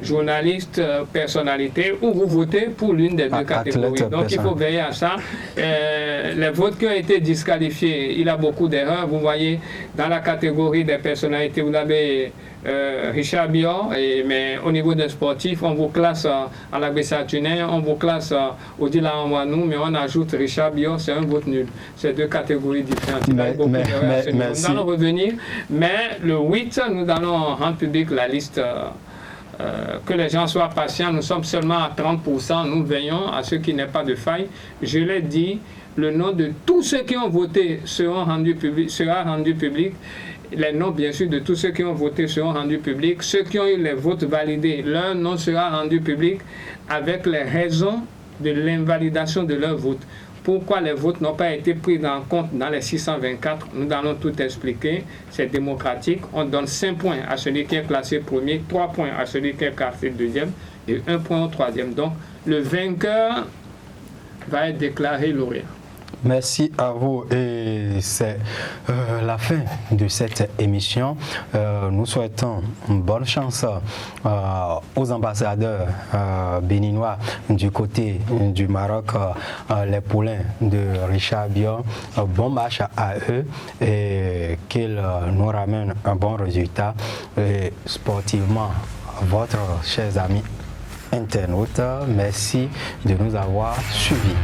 journaliste, personnalité, ou vous votez pour l'une des deux catégories. Donc il faut veiller à ça. Les votes qui ont été disqualifiés, il y a beaucoup d'erreurs. Vous voyez, dans la catégorie des personnalités, vous avez Richard Bior, mais au niveau des sportifs, on vous classe à la Bessatuné, on vous classe au Dila Anwanou, mais on ajoute Richard Bior, c'est un vote nul. C'est deux catégories différentes. Nous allons revenir, mais le 8, nous allons rendre public la liste. Que les gens soient patients, nous sommes seulement à 30%, nous veillons à ce qu'il n'y ait pas de faille. Je l'ai dit, le nom de tous ceux qui ont voté sera rendu public. Les noms, bien sûr, de tous ceux qui ont voté seront rendus publics. Ceux qui ont eu les votes validés, leur nom sera rendu public avec les raisons de l'invalidation de leur vote. Pourquoi les votes n'ont pas été pris en compte dans les 624, nous allons tout expliquer. C'est démocratique. On donne 5 points à celui qui est classé premier, 3 points à celui qui est classé deuxième et 1 point au troisième. Donc, le vainqueur va être déclaré lauréat. Merci à vous et c'est la fin de cette émission. Nous souhaitons une bonne chance aux ambassadeurs béninois du côté du Maroc, les poulains de Richard Bion. Bon match à eux et qu'ils nous ramènent un bon résultat. Et sportivement, votre chers amis internautes, merci de nous avoir suivis.